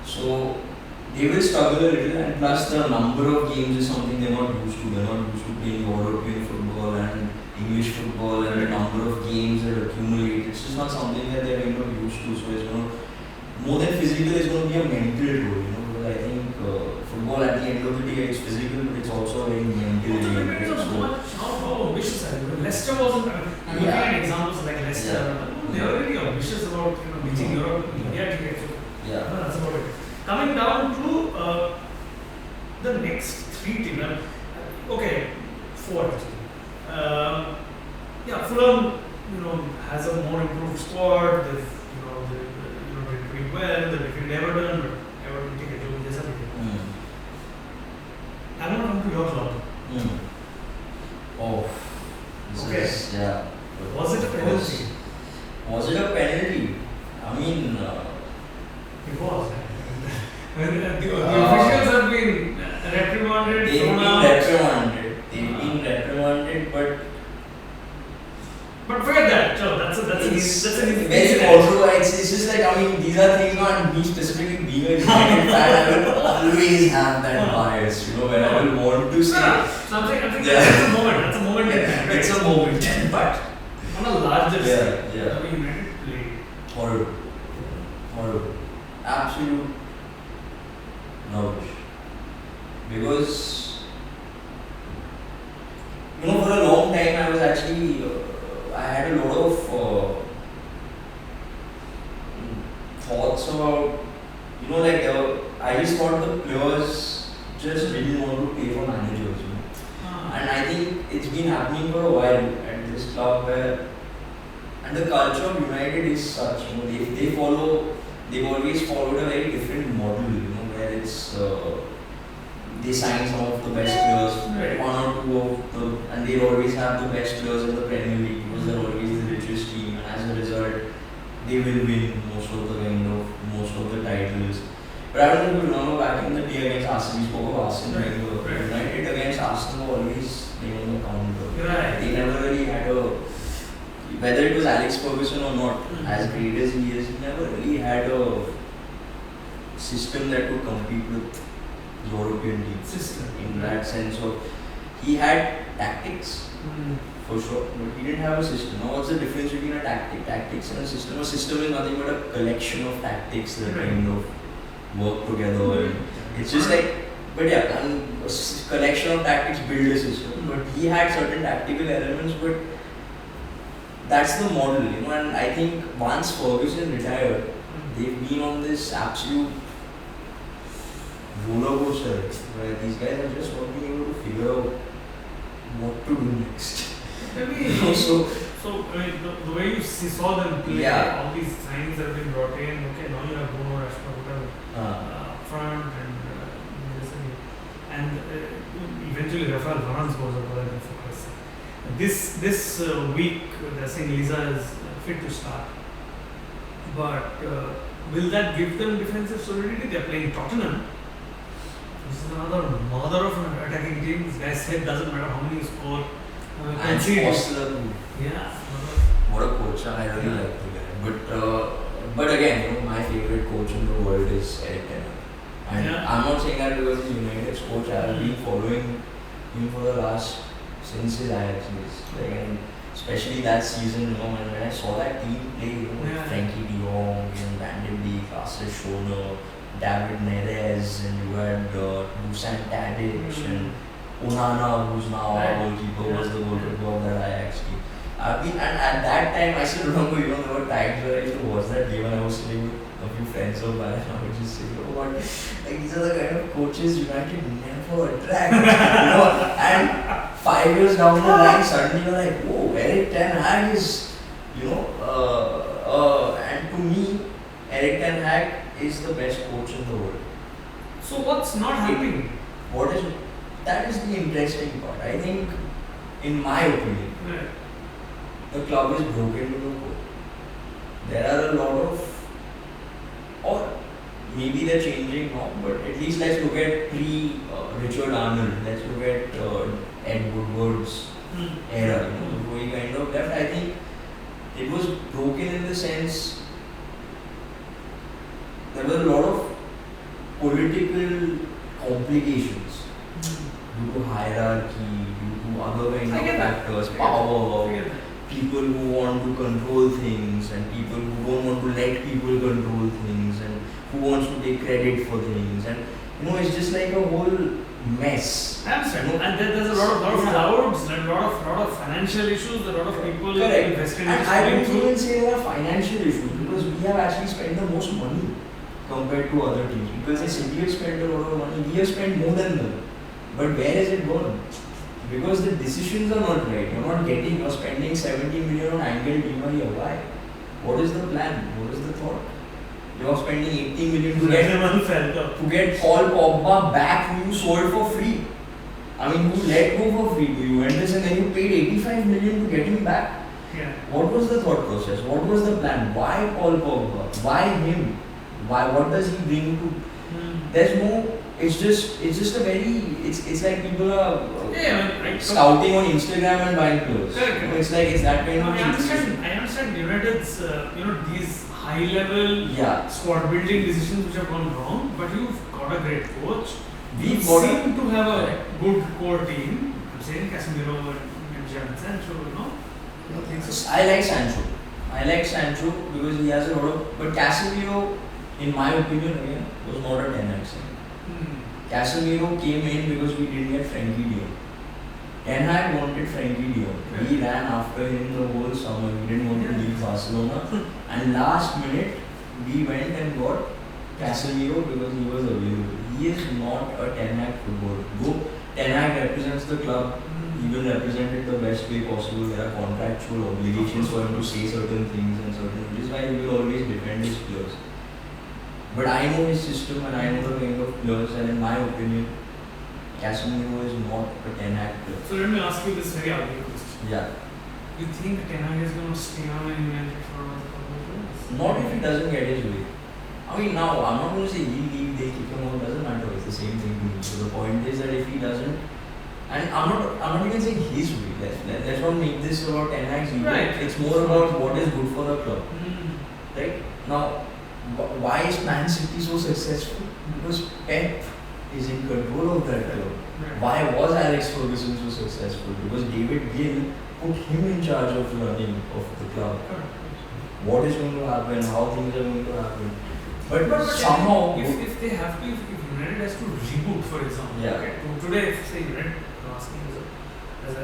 So they will struggle a little, and plus the number of games is something they're not used to. They're not used to playing European football and English football, and the number of games that accumulate. It's just not something that they're kind of used to. So it's going to, more than physical, it's going to be a mental role. Because I think football at the end of the day it's physical, but it's also a very mental game. It depends on how ambitious are you. Leicester wasn't. I'm looking at examples like Leicester. They are really ambitious about reaching Europe and India tickets. Yeah. That's about it. Coming down to the next 3 teams. Okay, 4 actually. Fulham, has a more improved squad. They've, did pretty well. They defeated Everton, but Everton take a joke. I'm going to come to your club. Oh. Okay. Was it a penalty? Was it a penalty? I mean, it was. The officials have been reprimanded. They've been reprimanded, but forget that. So that's an easy. Very also, it's just like, these are things not me specifically being a United fan. I will always have that bias, when I will want to say. I'm saying that's a moment. That's a moment. It's a moment. But on a larger scale, the United played horrible. Absolute rubbish. Because, for a long time I was actually, I had a lot of thoughts about, I just thought the players just didn't want to play for managers. And I think it's been happening for a while at this club where, and the culture of United is such, they've always followed a very different model, where it's, they sign some of the best players, 1 or 2 of the, and they always have the best players in the Premier League because they're always the richest team, and as a result, they will win most of the titles. But I don't know if you remember back in the day against Arsenal, we spoke of Arsenal, United against Arsenal were always playing on the counter. They never really had whether it was Alex Ferguson or not, as great as he is, he never really had a system that could compete with European teams. In that sense of, he had tactics for sure, but he didn't have a system. Now, what's the difference between a tactics and a system? A system is nothing but a collection of tactics that kind of work together. It's just like, but yeah, and a collection of tactics build a system. But he had certain tactical elements, but that's the model, And I think once Ferguson retired, they've been on this absolute roller coaster where these guys are just not being able to figure out what to do next. Maybe I mean, the way you saw them play, all these signings that have been brought in. Okay, now you have Bruno Rashford front and eventually Rafael Varane scores a goal in focus. This week they're saying Lisa is fit to start, but will that give them defensive solidity? They're playing Tottenham. This is another mother of an attacking team. This guy said doesn't matter how many you score. And Foster. Yeah. What a coach. I really like the guy. But again, my favorite coach in the world is Eric Ten Hag. And I'm not saying that because he's United's coach. I've been following him for the last since his Ajax days. And especially that season, when I saw that team play, Frankie de Jong, Van de Beek, Asser Schoner, David Neres, and you had Dusan Tadic and Onana, who's now our goalkeeper, was the goalkeeper of that Ajax team. And at that time, I still remember, there were times where I used to watch that game and I was sitting with a few friends of mine and I would just say, what? Like, these are the kind of coaches United never attract. And 5 years down the line, suddenly you're like, whoa, Eric Ten Hag is, and to me, Eric Ten Hag is the best coach in the world. So what's not happening? That is the interesting part. I think, in my opinion, the club is broken to the core. There are a lot of, or maybe they're changing now, but at least let's look at Richard Arnold. Let's look at Ed Woodward's era. Before he kind of left. I think it was broken in the sense there were a lot of political complications due to hierarchy, due to other kind of factors, power, people who want to control things and people who don't want to let people control things and who wants to take credit for things, and it's just like a whole mess. Absolutely. And there's a lot of clouds and a lot of financial issues, a lot of people invested in this. And I don't even say there are financial issues because we have actually spent the most money compared to other teams. Because they City have spent a lot of money, we have spent more than them. But where is it gone? Because the decisions are not right. You're spending 70 million on Angel Di Maria. Why? What is the plan? What is the thought? You're spending 80 million to get Paul Pogba back who you sold for free. I mean, who let go for free to Juventus and then you paid 85 million to get him back. What was the thought process? What was the plan? Why Paul Pogba? Why him? What does he bring to? There's no. It's just a very. It's like people are scouting on Instagram and buying clothes. It's like it's that kind of. I understand United's these high level squad building decisions which have gone wrong, but you've got a great coach. We seem to have a good core team. I'm saying Casemiro and Jadon Sancho. I like Sancho because he has a lot of. But Casemiro, in my opinion, again, was not a 10x. Casemiro came in because we didn't get Frankie de Jong. Ten Hag wanted Frankie de Jong. We ran after him the whole summer. We didn't want to leave Barcelona. And last minute, we went and got Casemiro because he was available. He is not a Ten Hag footballer. Though Ten Hag represents the club, he will represent it the best way possible. There are contractual obligations for him to say certain things and certain, which is why he will always defend his players. But I know his system and I know the kind of players, and in my opinion, Casemiro is not a Ten Hag player. So let me ask you this very ugly question. Yeah. You think Ten Hag is going to stay on in United for another couple of years? Not if he doesn't get his way. I mean, now I'm not going to say he'll leave, they kick him out, doesn't matter. It's the same thing to me. So the point is that if he doesn't, and I'm not even saying his way. Let's not make this about Ten Hag's ego. Right. It's more about what is good for the club. Right? Now, why is Man City so successful? Because Pep is in control of that club. Why was Alex Ferguson so successful? Because David Gill put him in charge of running of the club. What is going to happen? How things are going to happen? But somehow, if they have to, if United has to reboot, for example, okay, today, if say United asking as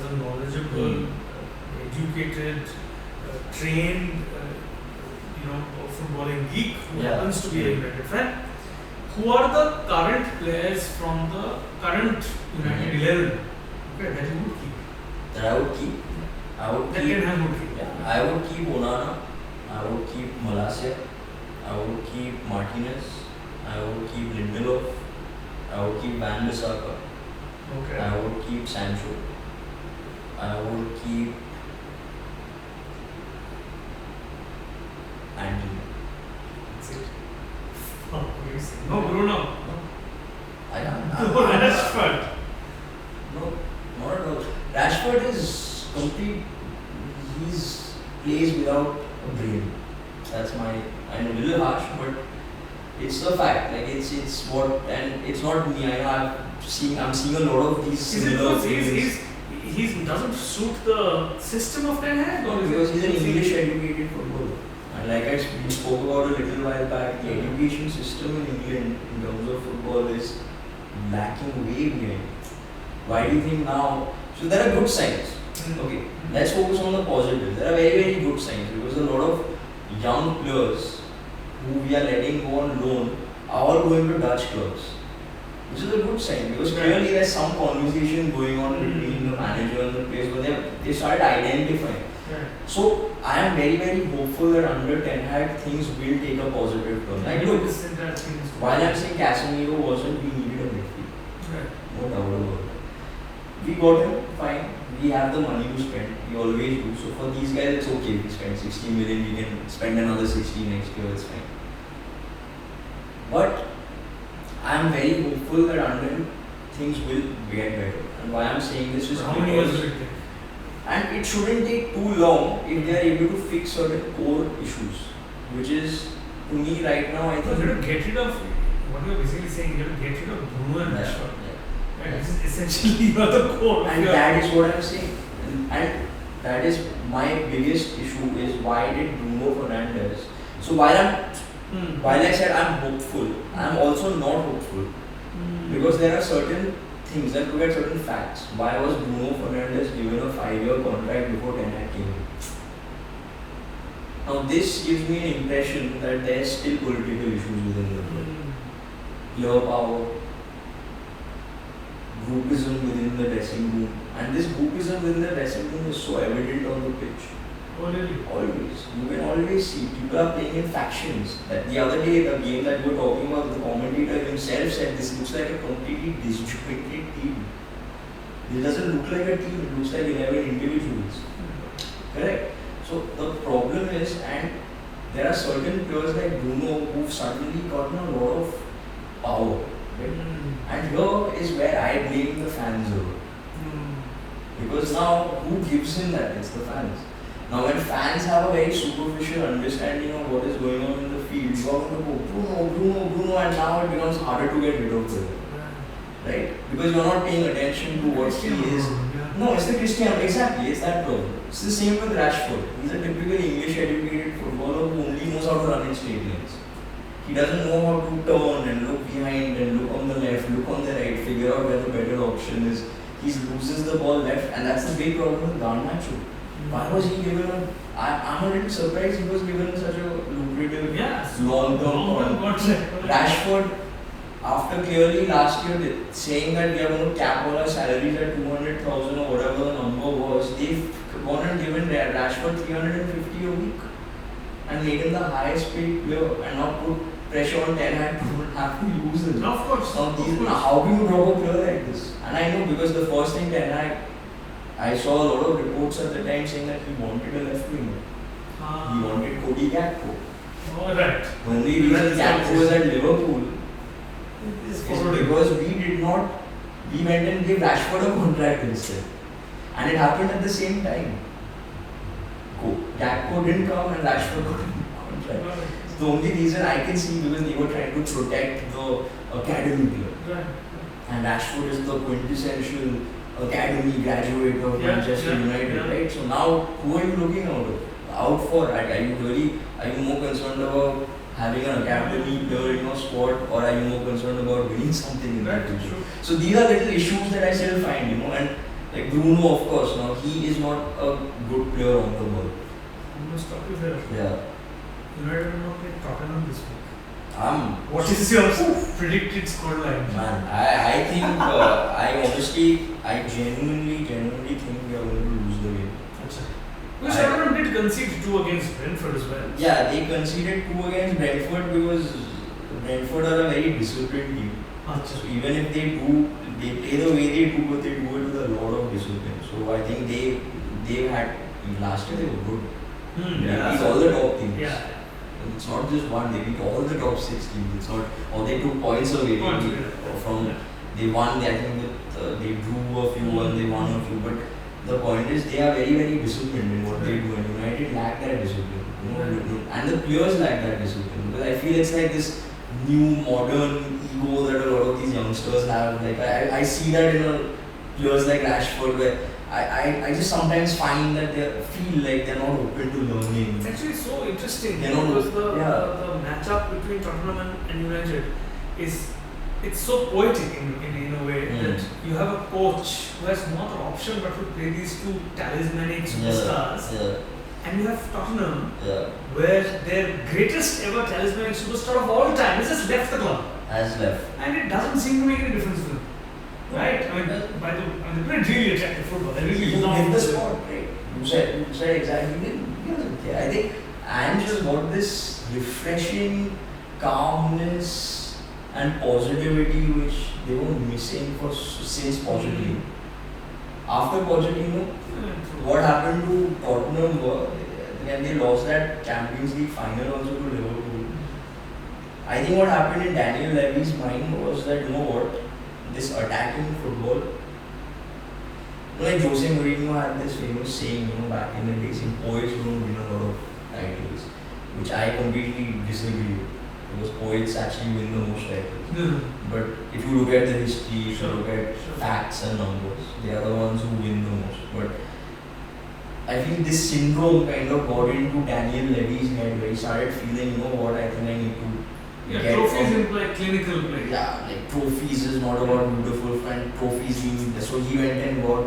a knowledgeable, educated, trained, footballing geek who happens to be a United fan, who are the current players from the current United 11 that you would keep? That I would keep. I would keep Onana. I would keep Malacia. I would keep Martinez. I would keep Lindelof. I would keep Van Bissaka. Okay. I would keep Sancho. I would keep Anthony. That's it. No, Bruno. I can't. Rashford. No, not at all. Rashford is complete. He's plays without a brain. That's my. I know, a little harsh, but it's the fact. Like it's what, and it's not me. I'm seeing a lot of these similar things. He doesn't suit the system of Ten Hag, or because he's an English educated footballer. And like we spoke about a little while back, the education system in England in terms of football is lacking way behind. Why do you think now? So there are good signs. Okay, let's focus on the positive. There are very, very good signs because a lot of young players who we are letting go on loan are all going to Dutch clubs, which is a good sign because clearly there's some conversation going on between the manager and the players, but they started identifying. So I am very, very hopeful that under Ten Hag things will take a positive turn. Like look, while I'm saying Casemiro wasn't, we needed a midfield. No doubt about it. We got him, fine. We have the money to spend. We always do. So for these guys, it's okay. We spend 60 million. We can spend another 60 next year. It's fine. But I am very hopeful that under him things will get better. And why I'm saying this is because, and it shouldn't take too long if they are able to fix certain core issues, which is to me right now. I think you have to get rid of what you are basically saying. You have to get rid of Bruno and Rashford. Essentially, you are the core. And that is what I'm saying. And that is my biggest issue is why did Bruno Fernandes. So while I said I'm hopeful, I'm also not hopeful. Because there are certain things that look at certain facts. Why was Bruno Fernandes given a 5-year contract before Ten Hag came? Now this gives me an impression that there's still political issues within the club. Player power, groupism within the dressing room, and this groupism within the dressing room is so evident on the pitch. Always. You can always see people are playing in factions. That the other day, the game that we were talking about, the commentator himself said this looks like a completely disjointed team. It doesn't look like a team, it looks like 11 individuals. Correct? So the problem is, and there are certain players like Bruno who've suddenly gotten a lot of power. Right? And here is where I blame the fans over. Because now, who gives him that? It's the fans. Now, when fans have a very superficial understanding of what is going on in the field, you are going to go Bruno, and now it becomes harder to get rid of him. Right? Because you are not paying attention to what he is. No, it's the Cristiano. Exactly, it's that problem. It's the same with Rashford. He's a typical English educated footballer who only knows how to run in straight lanes. He doesn't know how to turn and look behind and look on the left, look on the right, figure out where the better option is. He loses the ball left, and that's the big problem with Garnacho. Why was he given I'm a little surprised he was given such a lucrative long-term contract. Rashford, after clearly last year saying that we are going to cap all our salaries at 200,000 or whatever the number was, they've gone and given Rashford 350 a week and made him the highest paid player and not put pressure on Ten Hag to have to use him. Of course. Now how do you drop a player like this? And I know because the first thing Ten Hag, I saw a lot of reports at the time saying that he wanted a left winger. He wanted Cody Gakpo. Alright. When we realized Gakpo was at Liverpool, it's because we went and gave Rashford a contract instead. And it happened at the same time. Gakpo didn't come and Rashford got a contract. the only reason I can see because they were trying to protect the academy player. Right. And Rashford is the quintessential academy graduate of Manchester United, right? So now, who are you looking out for? Are you more concerned about having an academy player in your squad, or are you more concerned about winning something in that future? So these are little issues that I still find, and like Bruno, of course, now he is not a good player on the ball. I'm going to stop you there. Yeah. United will not play Tottenham this week. What is your predicted scoreline? Man, I think, I genuinely think we are going to lose the game. Because Tottenham did concede 2 against Brentford as well. Yeah, they conceded 2 against Brentford because Brentford are a very disciplined team. So even if they play the way they do, but they do it with a lot of discipline. So I think they had, last year they were good. They beat all the top teams. Yeah. It's not just one, they beat all the top 6 teams. It's not, or they took points away. They won, I think they drew a few and they won a few. But the point is, they are very, very disciplined in what they do, and United lack that discipline. And the players lack that discipline. Because I feel it's like this new modern ego that a lot of these youngsters have. Like I see that in players like Rashford, where I just sometimes find that they feel like they're not open to learning. It's actually so interesting because the matchup between Tottenham and United it's so poetic in a way that you have a coach who has no other option but to play these 2 talismanic superstars. And you have Tottenham where their greatest ever talismanic superstar of all time has just left the club. And it doesn't seem to make any difference to them. Right? I mean, they play really attractive football. They really love the sport, right? You said exactly. I think Ange has got this refreshing calmness and positivity which they were missing since Pochettino. After Pochettino, what happened to Tottenham when they lost that Champions League final also to Liverpool? I think what happened in Daniel Levy's mind was that, this attacking football, like Jose Mourinho had this famous saying, back in the days, poets don't win a lot of titles, which I completely disagree with, because poets actually win the most titles. But if you look at the history, if you look at facts and numbers, they are the ones who win the most. But I feel this syndrome kind of got into Daniel Levy's head, where he started feeling, I think I need to trophies imply clinical play. Yeah, like trophies is not about beautiful, and trophies mean. So he went and got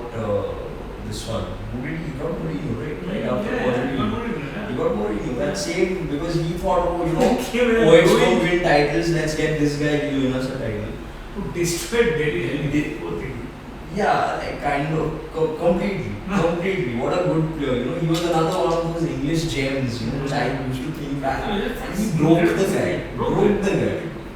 this one. Who did he got? Mourinho, right? After Mourinho. He got Mourinho. That same, because he thought, poets don't win titles, let's get this guy to win us a title. Who destroyed Delhi. Yeah, like kind of completely. What a good player. He was another one of those English gems, which I used to think back. And he broke the guy.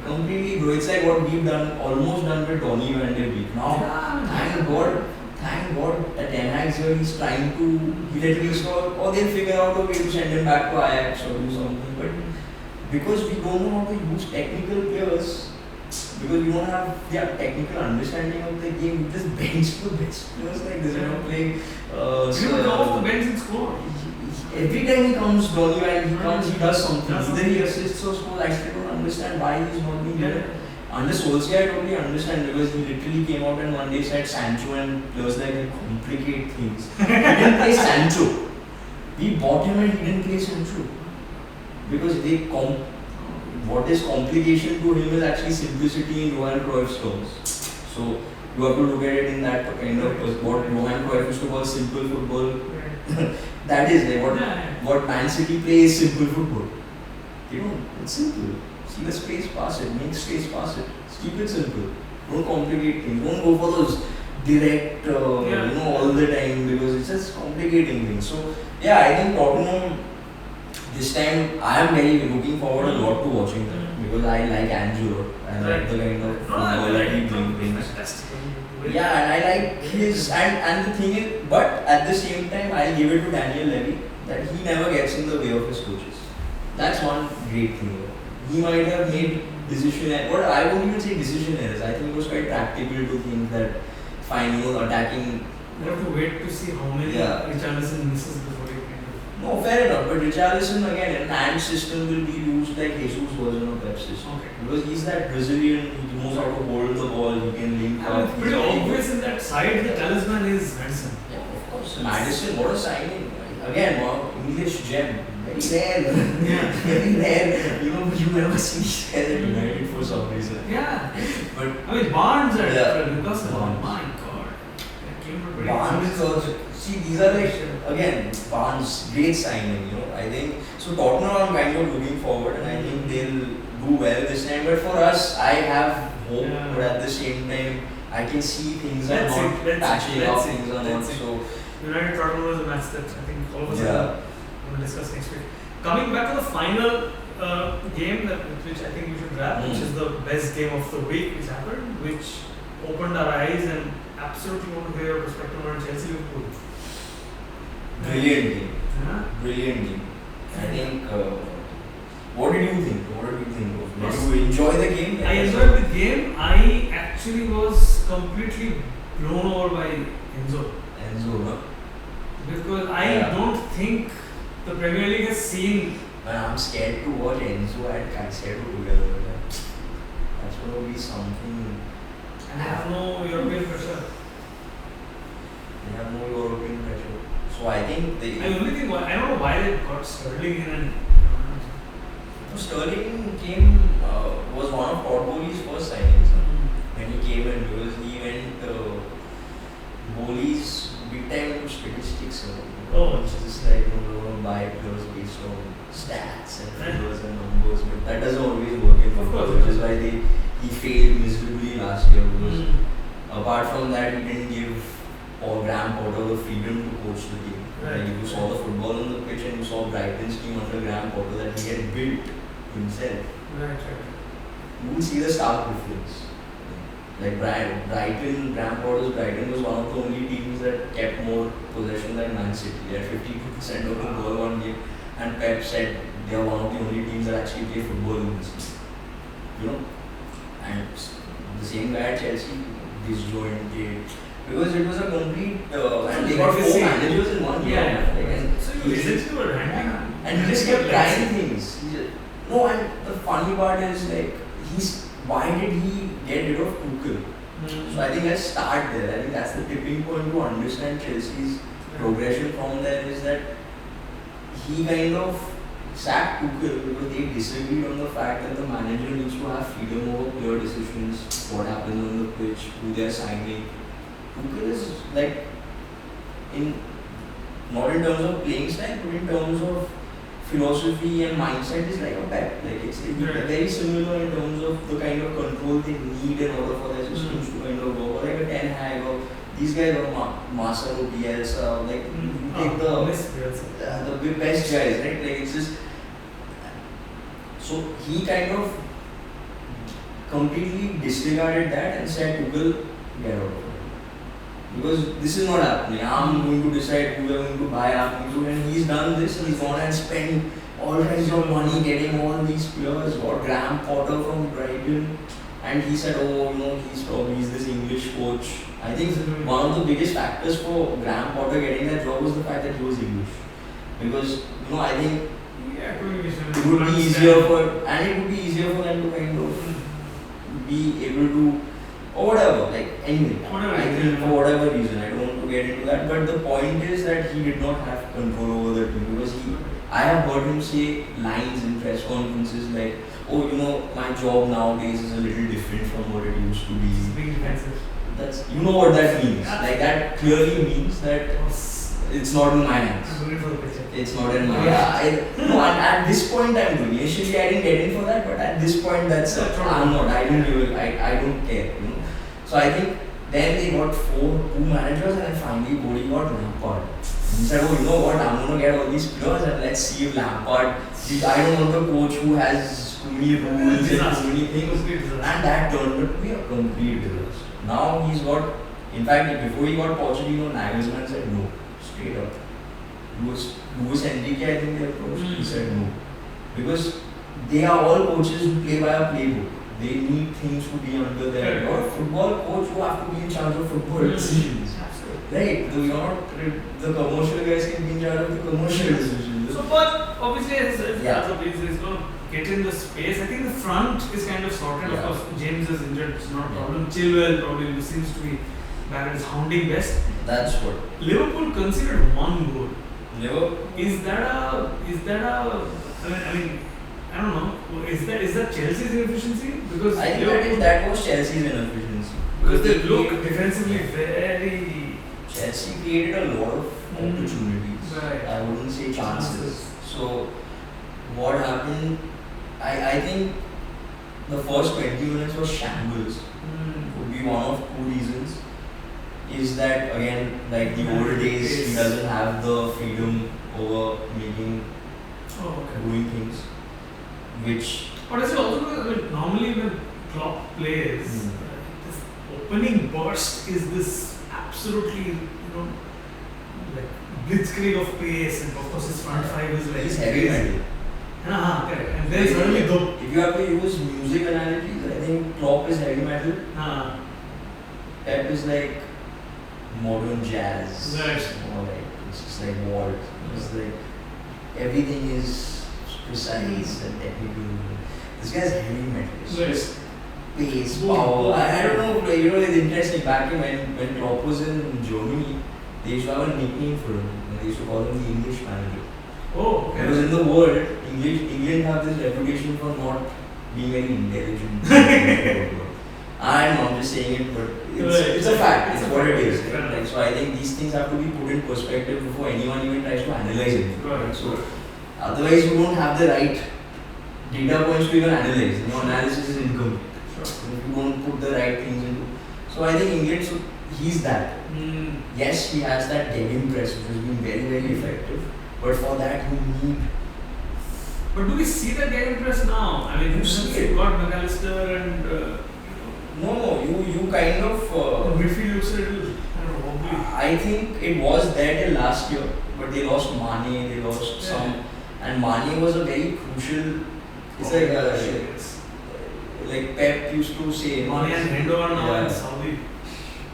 Completely broke. It's like what we've almost done with Donny van der Beek. Now, thank God that Ten Hag's here, he's trying to get restored, or they'll figure out a way to send him back to Ajax or do something. But because we don't know how to use technical players, because we don't have technical understanding of the game, we just bench the best players like this. Play. He would come off the bench and score. Every time he comes, Donny Van, he does something. Either he assists or scores. I still don't understand why he's not being there. Under Solskjaer, I totally understand, because he literally came out and one day said Sancho and players like that complicate things. He didn't play Sancho. We bought him and he didn't play Sancho. Because what is complication to him is actually simplicity in Johan Cruyff's terms. So you have to look at it in that kind of what Johan Cruyff used to call simple football. That is like what Man City plays simple football. It's simple. See the space, pass it. Make space, pass it. Keep it simple. Don't complicate things. Don't go for those direct, all the time, because it's just complicating things. So I think Tottenham this time I am very looking forward a lot to watching them, because I like Angelo. I like the kind of football that he brings. Yeah, and I like his and the thing is, but at the same time I'll give it to Daniel Levy that he never gets in the way of his coaches. That's one great thing. He might have made decision errors, or I won't even say decision errors. I think it was quite practical to think that attacking. You have to wait to see how many Richarlison misses before he No, fair enough. But Richarlison again, an ant system will be used like Jesus' version of Pep system. Okay. Because he's that Brazilian, he knows how to hold the ball, he can link up. It's pretty obvious in that side the talisman is Madison. Yeah, of course. Madison, what a signing. Again, wow, English gem. Very rare. Yeah. Very rare. You never see these guys at United for some reason. Yeah. But I mean, Barnes at Newcastle. Barnes. My God. That came from pretty Barnes is also, see, these are like, again, Barnes, great signing, I think. So Tottenham I'm kind of looking forward and I think they'll do well this time. But for us, I have hope, but at the same time, I can see things are not patching up, things are not so. United Tottenham was a match that I think all of us are going to discuss next week. Coming back to the final game, which I think we should wrap, which is the best game of the week which happened, which opened our eyes and absolutely want to hear your perspective on Chelsea Liverpool. Brilliant game. Yeah. Brilliant game. I think. What did you think? Did you enjoy the game? I enjoyed the game. I actually was completely blown over by Enzo. Huh? Because I don't think the Premier League has seen. Man, I'm scared to watch Enzo and Caicedo together. That's going to be something. And they have no European pressure. They have no European pressure. So I think they. I only think I don't know why they got Sterling in and. Sterling came was one of Todd Bowley's first signings when he came in because he went Bowley's big time into statistics. It's just like buy players based on stats and figures and numbers, but that doesn't always work in football, which is why he failed miserably last year because apart from that he didn't give Graham Potter the freedom to coach the game. Like you saw the football on the pitch and you saw Brighton's team under Graham Potter that he had built himself. You will see the stark difference. Like Brighton, Graham Potter's Brighton was one of the only teams that kept more possession than Man City. They had 52% of the ball one game, and Pep said they are one of the only teams that actually play football in this league. And the same guy at Chelsea, disjointed. Because it was a complete, and they got 4 managers in one year. So you essentially were handling. And he just kept trying things. No, and the funny part is like, why did he get rid of Tuchel? So I think let's start there. I think that's the tipping point to understand Chelsea's progression from there is that he kind of sacked Tuchel because they disagreed on the fact that the manager needs to have freedom over player decisions, what happens on the pitch, who they are signing. Tuchel is like, not in terms of playing style, but in terms of philosophy and mindset is like a Pep. Like it's very similar in terms of the kind of control they need in order for their systems to kind of go. Like a Ten Hag or these guys are Marcelo Bielsa. Like you take the best guys, right? Like it's just so he kind of completely disregarded that and said, "Tuchel, get out of it." Because this is not happening. I'm going to decide who we're going to buy, and he's done this. He's gone and spent all kinds of money getting all these players. Got Graham Potter from Brighton, and he said, he's this English coach. I think one of the biggest factors for Graham Potter getting that job was the fact that he was English. Because I think it would be easier for them to kind of be able to. Or whatever, like anything. I think for whatever reason, I don't want to get into that. But the point is that he did not have control over the team because I have heard him say lines in press conferences like, my job nowadays is a little different from what it used to be. Being defensive. That's what that means. Like that clearly means that it's not in my hands. It's not in my hands. At this point I'm doing. Initially I didn't get in for that, but at this point I'm not. I don't care. So I think then they got 2 managers and then finally Bowley got Lampard. He said, I'm going to get all these players and let's see if Lampard. I don't want a coach who has too many rules and too many things. And that turned out to be a complete disaster. Now he's got, in fact, before he got Pochettino, Nagelsmann said no, straight up. Luis Enrique, I think they approached, he said no. Because they are all coaches who play by a playbook. They need things to be under there. You're a football coach who have to be in charge of football decisions. Right? The commercial guys can be in charge of the commercial decisions. middle. So, but obviously, Yeah. he's going to get in the space. I think the front is kind of sorted. Yeah. Of course, James is injured, it's not a Yeah. problem. Chilwell probably seems to be back at his hounding best. That's what. Liverpool considered one goal. Never. Is that a? I mean, I don't know. Is that Chelsea's inefficiency? Because I think that was Chelsea's inefficiency. because they look defensively very. Chelsea created a lot of opportunities. Right. I wouldn't say chances. So what happened? I think the first 20 minutes was shambles. Would be one of two reasons. Is that again like the old days? He doesn't have the freedom over making doing things, which. But I say also because normally when Klopp plays, this opening burst is this absolutely like blitzkrieg of pace, and of course his front five is like He's heavy metal. Correct. And then suddenly though. If you have to use music analogies, I think Klopp is heavy metal. Pep is like modern jazz. Right. Or like it's just like walt. It's like everything is precise and technical. This guy's heavy metal. It's just pace, power. I don't know. It's interesting. Back when Klopp was in Germany, they used to have a nickname for him. They used to call him the English manager. Oh, okay. Because in the world, England have this reputation for not being very intelligent. I'm not just saying it, but it's a fact. It's what it is. Like, so I think these things have to be put in perspective before anyone even tries to analyze it. Right. So otherwise, you don't have the right data points to even analyze. Analysis is incomplete. Sure. If you don't put the right things into. So I think England, he's that. Yes, he has that dead press, which has been very, very effective. But for that, you need. But do we see that dead press now? I mean, You see you've it. got McAllister and. No, you kind of. Midfield looks a little wobbly. I think it was there till last year, but they lost Mane, they lost some, and Mane was a very crucial. It's like Pep used to say. Mane and Hendo are now in Saudi.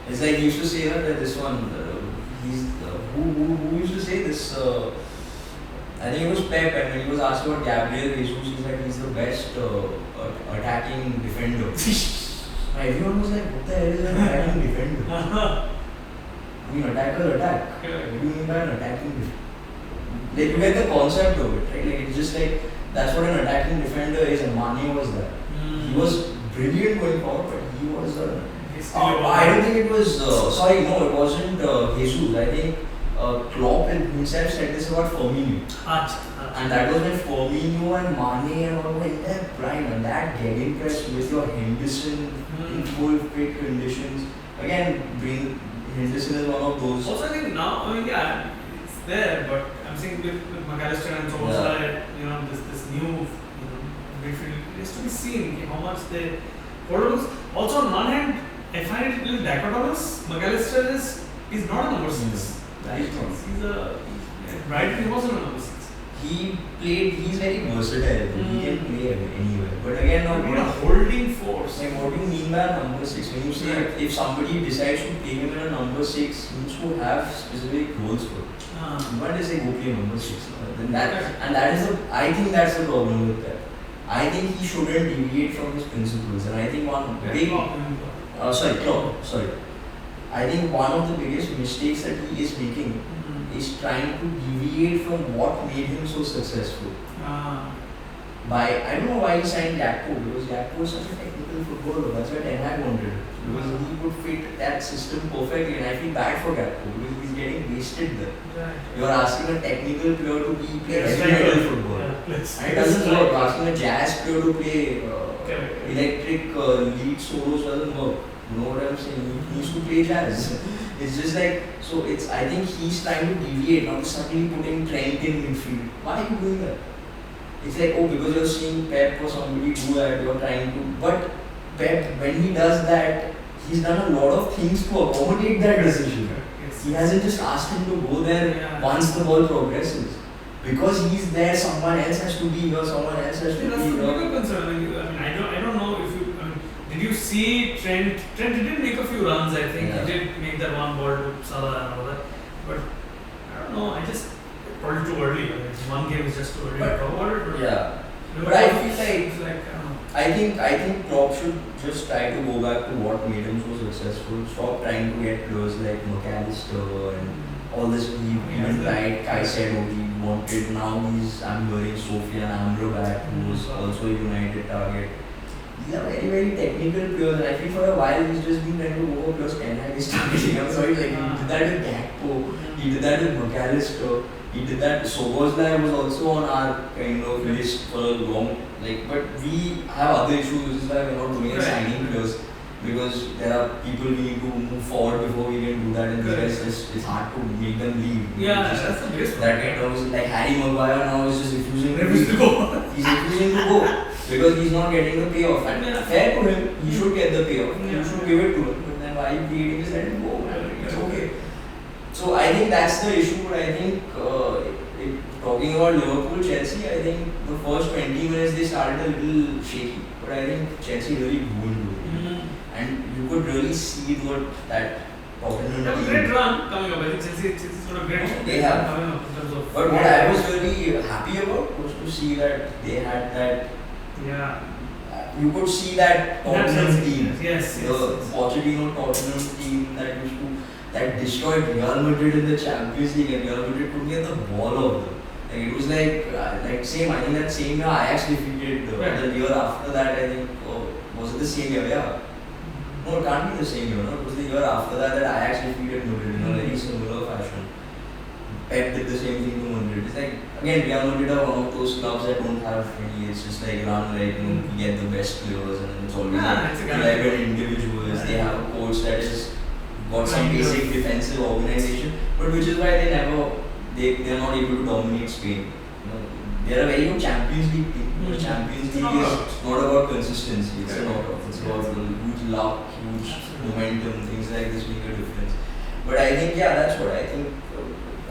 It's like he used to say that this one, he's who used to say this. I think it was Pep, and when he was asked about Gabriel Jesus, he said he's the best attacking defender. Everyone was like, what the hell is an attacking defender? I mean, attacker attack. What do you mean by an attacking defender? Like, you get the concept of it, right? Like, it's just like, that's what an attacking defender is, and Mane was that. He was brilliant going forward, but he was I don't think it was, it wasn't Jesus. I think Klopp himself said this about Firmino. And that was when Firmino and Mane and all were in their prime, and that getting pressed with your Henderson in full fit conditions. Again, Henderson is one of those. Also, I think now, it's there, but I'm saying with McAllister and Sosa, this new, midfield, it has to be seen how much they. Also, on one hand, I find it a little dichotomous. McAllister is not a number 6. Right. He's Brighton wasn't a number 6. He's very versatile. He can play anywhere. But again, a holding force. Like, what do you mean by number 6? When you say if somebody decides to play him in a number 6, he needs to have specific roles for it. You can't just say go play number 6. I think that's the problem with that. I think he shouldn't deviate from his principles, and I think I think one of the biggest mistakes that he is making is trying to deviate from what made him so successful. I don't know why he signed Gakpo, because Gakpo is such a technical footballer. That's why Ten Hag wanted it, because he could fit that system perfectly, and I feel bad for Gakpo because he's getting wasted there. Right. You're asking a technical player to play heavy football, and it doesn't work. Asking a jazz player to play electric lead solos doesn't work. You know what I'm saying? He needs to play jazz. It's just like, so I think he's trying to deviate, not suddenly putting Trent in midfield. Why are you doing that? It's like, because you're seeing Pep or somebody do that, you're trying to. But Pep, when he does that, he's done a lot of things to accommodate that decision. He hasn't just asked him to go there once the ball progresses. Because he's there, someone else has to be here, someone else has to be here. That's the bigger concern. I don't know if you. Did you see Trent? Trent did make a few runs, I think. He did make that one ball to Salah and all that. But I don't know, probably too early. I mean, one game is just too early to talk about it. But Yeah. you know, But I feel it's like I don't know. I think Klopp should just try to go back to what made him so successful. Stop trying to get players like McAllister and all this. He even tried Caicedo. He wanted. Now I'm hearing Sophia and Amrabat, who was also a United target. These are very, very technical players, and I feel for a while he's just been trying to go for players. Ten is targeting. I'm sorry, like he did that with Gakpo, he did that with McAllister, he did that. Soboslai was also on our kind of list for a long, but we have other issues, which is why we're not doing a signing players, because there are people we need to move forward before we can do that, and it's hard to make them leave. Yeah, that's the biggest that kind of like Harry Maguire now is just refusing to go. He's refusing to go because he's not getting the payoff. And fair to him, he should get the payoff. You should give it to him. But then why creating this? Let him go. It's okay. So I think that's the issue. But I think talking about Liverpool, Chelsea, I think the first 20 minutes they started a little shaky. But I think Chelsea really ruined it. And you could really see that Tottenham They have a great run coming up. I think Chelsea's got a great they have coming up in terms of. But what I was really happy about was to see that they had that. Yeah. You could see that Tottenham team. Yes. The Pochettino Tottenham team that destroyed Real Madrid in the Champions League, and Real Madrid could get the ball of them. Like it was like same. I think that same year Ajax defeated the year after that. I think was it the same year? Yeah. No, it can't be the same year. No? It was the year after that Ajax defeated Madrid in a very similar fashion. Pep did the same thing to Madrid. It's like, again, Real Madrid are one of those clubs that don't have any, it's just like run like, you get the best players and it's always like 11 individuals. They have a coach that has got some basic defensive organization, but which is why they're not able to dominate Spain. They're a very good Champions League team. The Champions League is not about consistency, it's a knockout. It's about huge luck, huge momentum, things like this make a difference. But I think, that's what I think.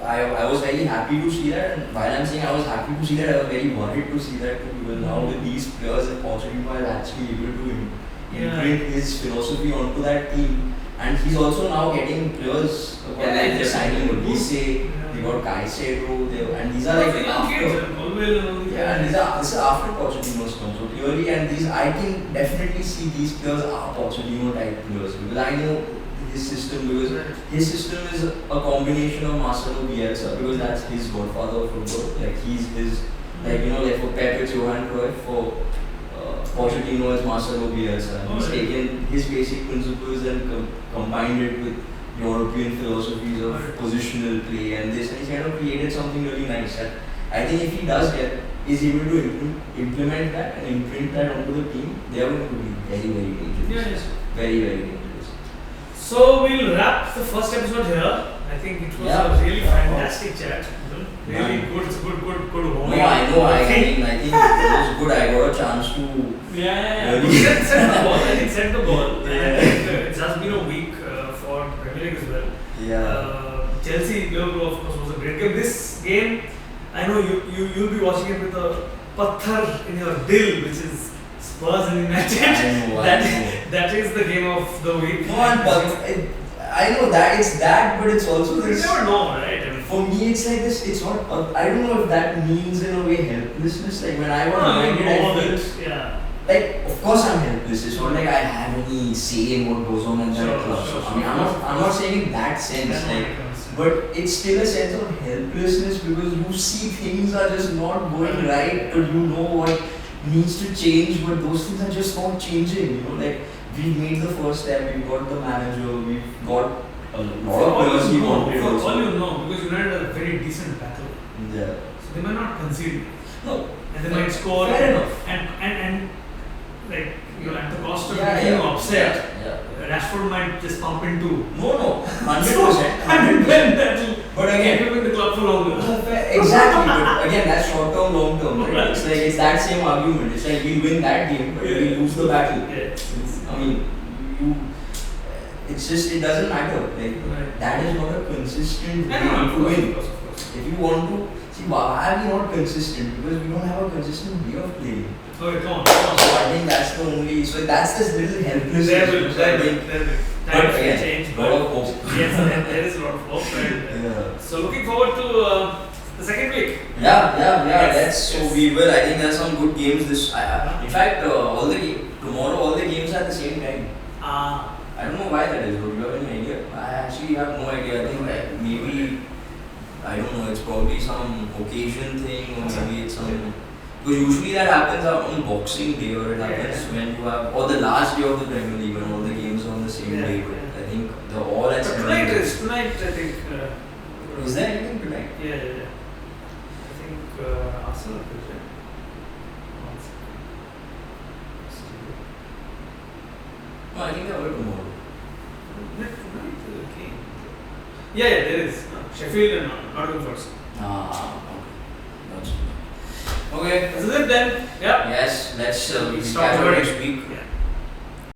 I was very happy to see that, and while I'm saying I was happy to see that, I was very worried to see that too, because now with these players and Pochettino is actually able to imprint his philosophy onto that team, and he's also now getting players like the signing of Olise, they got Caicedo, and these are like this is after Pochettino's come, so clearly, and I can definitely see these players are Pochettino type players, because I know his system is a combination of Marcelo Bielsa, because that's his godfather of football. Like he's his, like for Pep it's Johan Cruyff, for Pochettino is Marcelo Bielsa. And he's taken his basic principles and combined it with European philosophies of positional play and this, and he's kind of created something really nice. And I think if he is able to implement that and imprint that onto the team, they are going to be very, very dangerous. Very, very dangerous. So we'll wrap the first episode here. I think it was a really fantastic chat. Really good. It's good home. No, I know. I think it was good. I got a chance to. Really set the ball. I think set the ball. And it's just been a week for Premier League as well. Chelsea Liverpool of course was a great game. This game, I know you'll be watching it with a patthar in your dil, which is Spurs and United. That is the game of the week. No, I know that it's that, but it's also this. You never know, right? For me, it's like this. It's not. I don't know if that means in a way helplessness. Like when I was United, like of course I'm helpless. It's not like I have any say in what goes on in that club. I mean, I'm not saying in that sense. But it's still a sense of helplessness because you see things are just not going right, but you know what needs to change, but those things are just not changing. Like we made the first step, we got the manager, we've got a lot of players we wanted. For all you know, because United are a very decent battle. Yeah. So they might not concede. No. And they might score. Fair enough. And like at the cost of being upset. Rashford might just pump into. No, 100%. And then but again, keep him in the club for longer. Exactly, but again, that's short term, long term, right? It's like it's that same argument. It's like we win that game, but we lose the battle. I mean, it's just it doesn't matter. Like that is not a consistent way to win. If you want to see why are we not consistent? Because we don't have a consistent way of playing. Okay, come on. So I think that's the only. So that's this little helplessness. But again, change. A lot of hope. Yes, there is a lot of hope. So looking forward to the second week. Yeah. Yes, That's so yes. we will. I think there's some good games. In fact, tomorrow all the games are at the same time. Ah. I don't know why that is. Do you have any idea? I actually have no idea. I think maybe I don't know. It's probably some occasion thing, or maybe it's some. Because usually that happens on Boxing Day, or it happens when you have, or the last day of the Premier League, when all the games are on the same day. But I think they're all at But tonight I think. Is there anything tonight? Yeah. I think Arsenal plays, right? One second. No, I think they're all tomorrow. Tonight game. Yeah, there is. Sheffield and Nottingham Forest. Okay. That's okay. This is it then. Yeah. Yes, let's Stop catch up recording. next week. Yeah.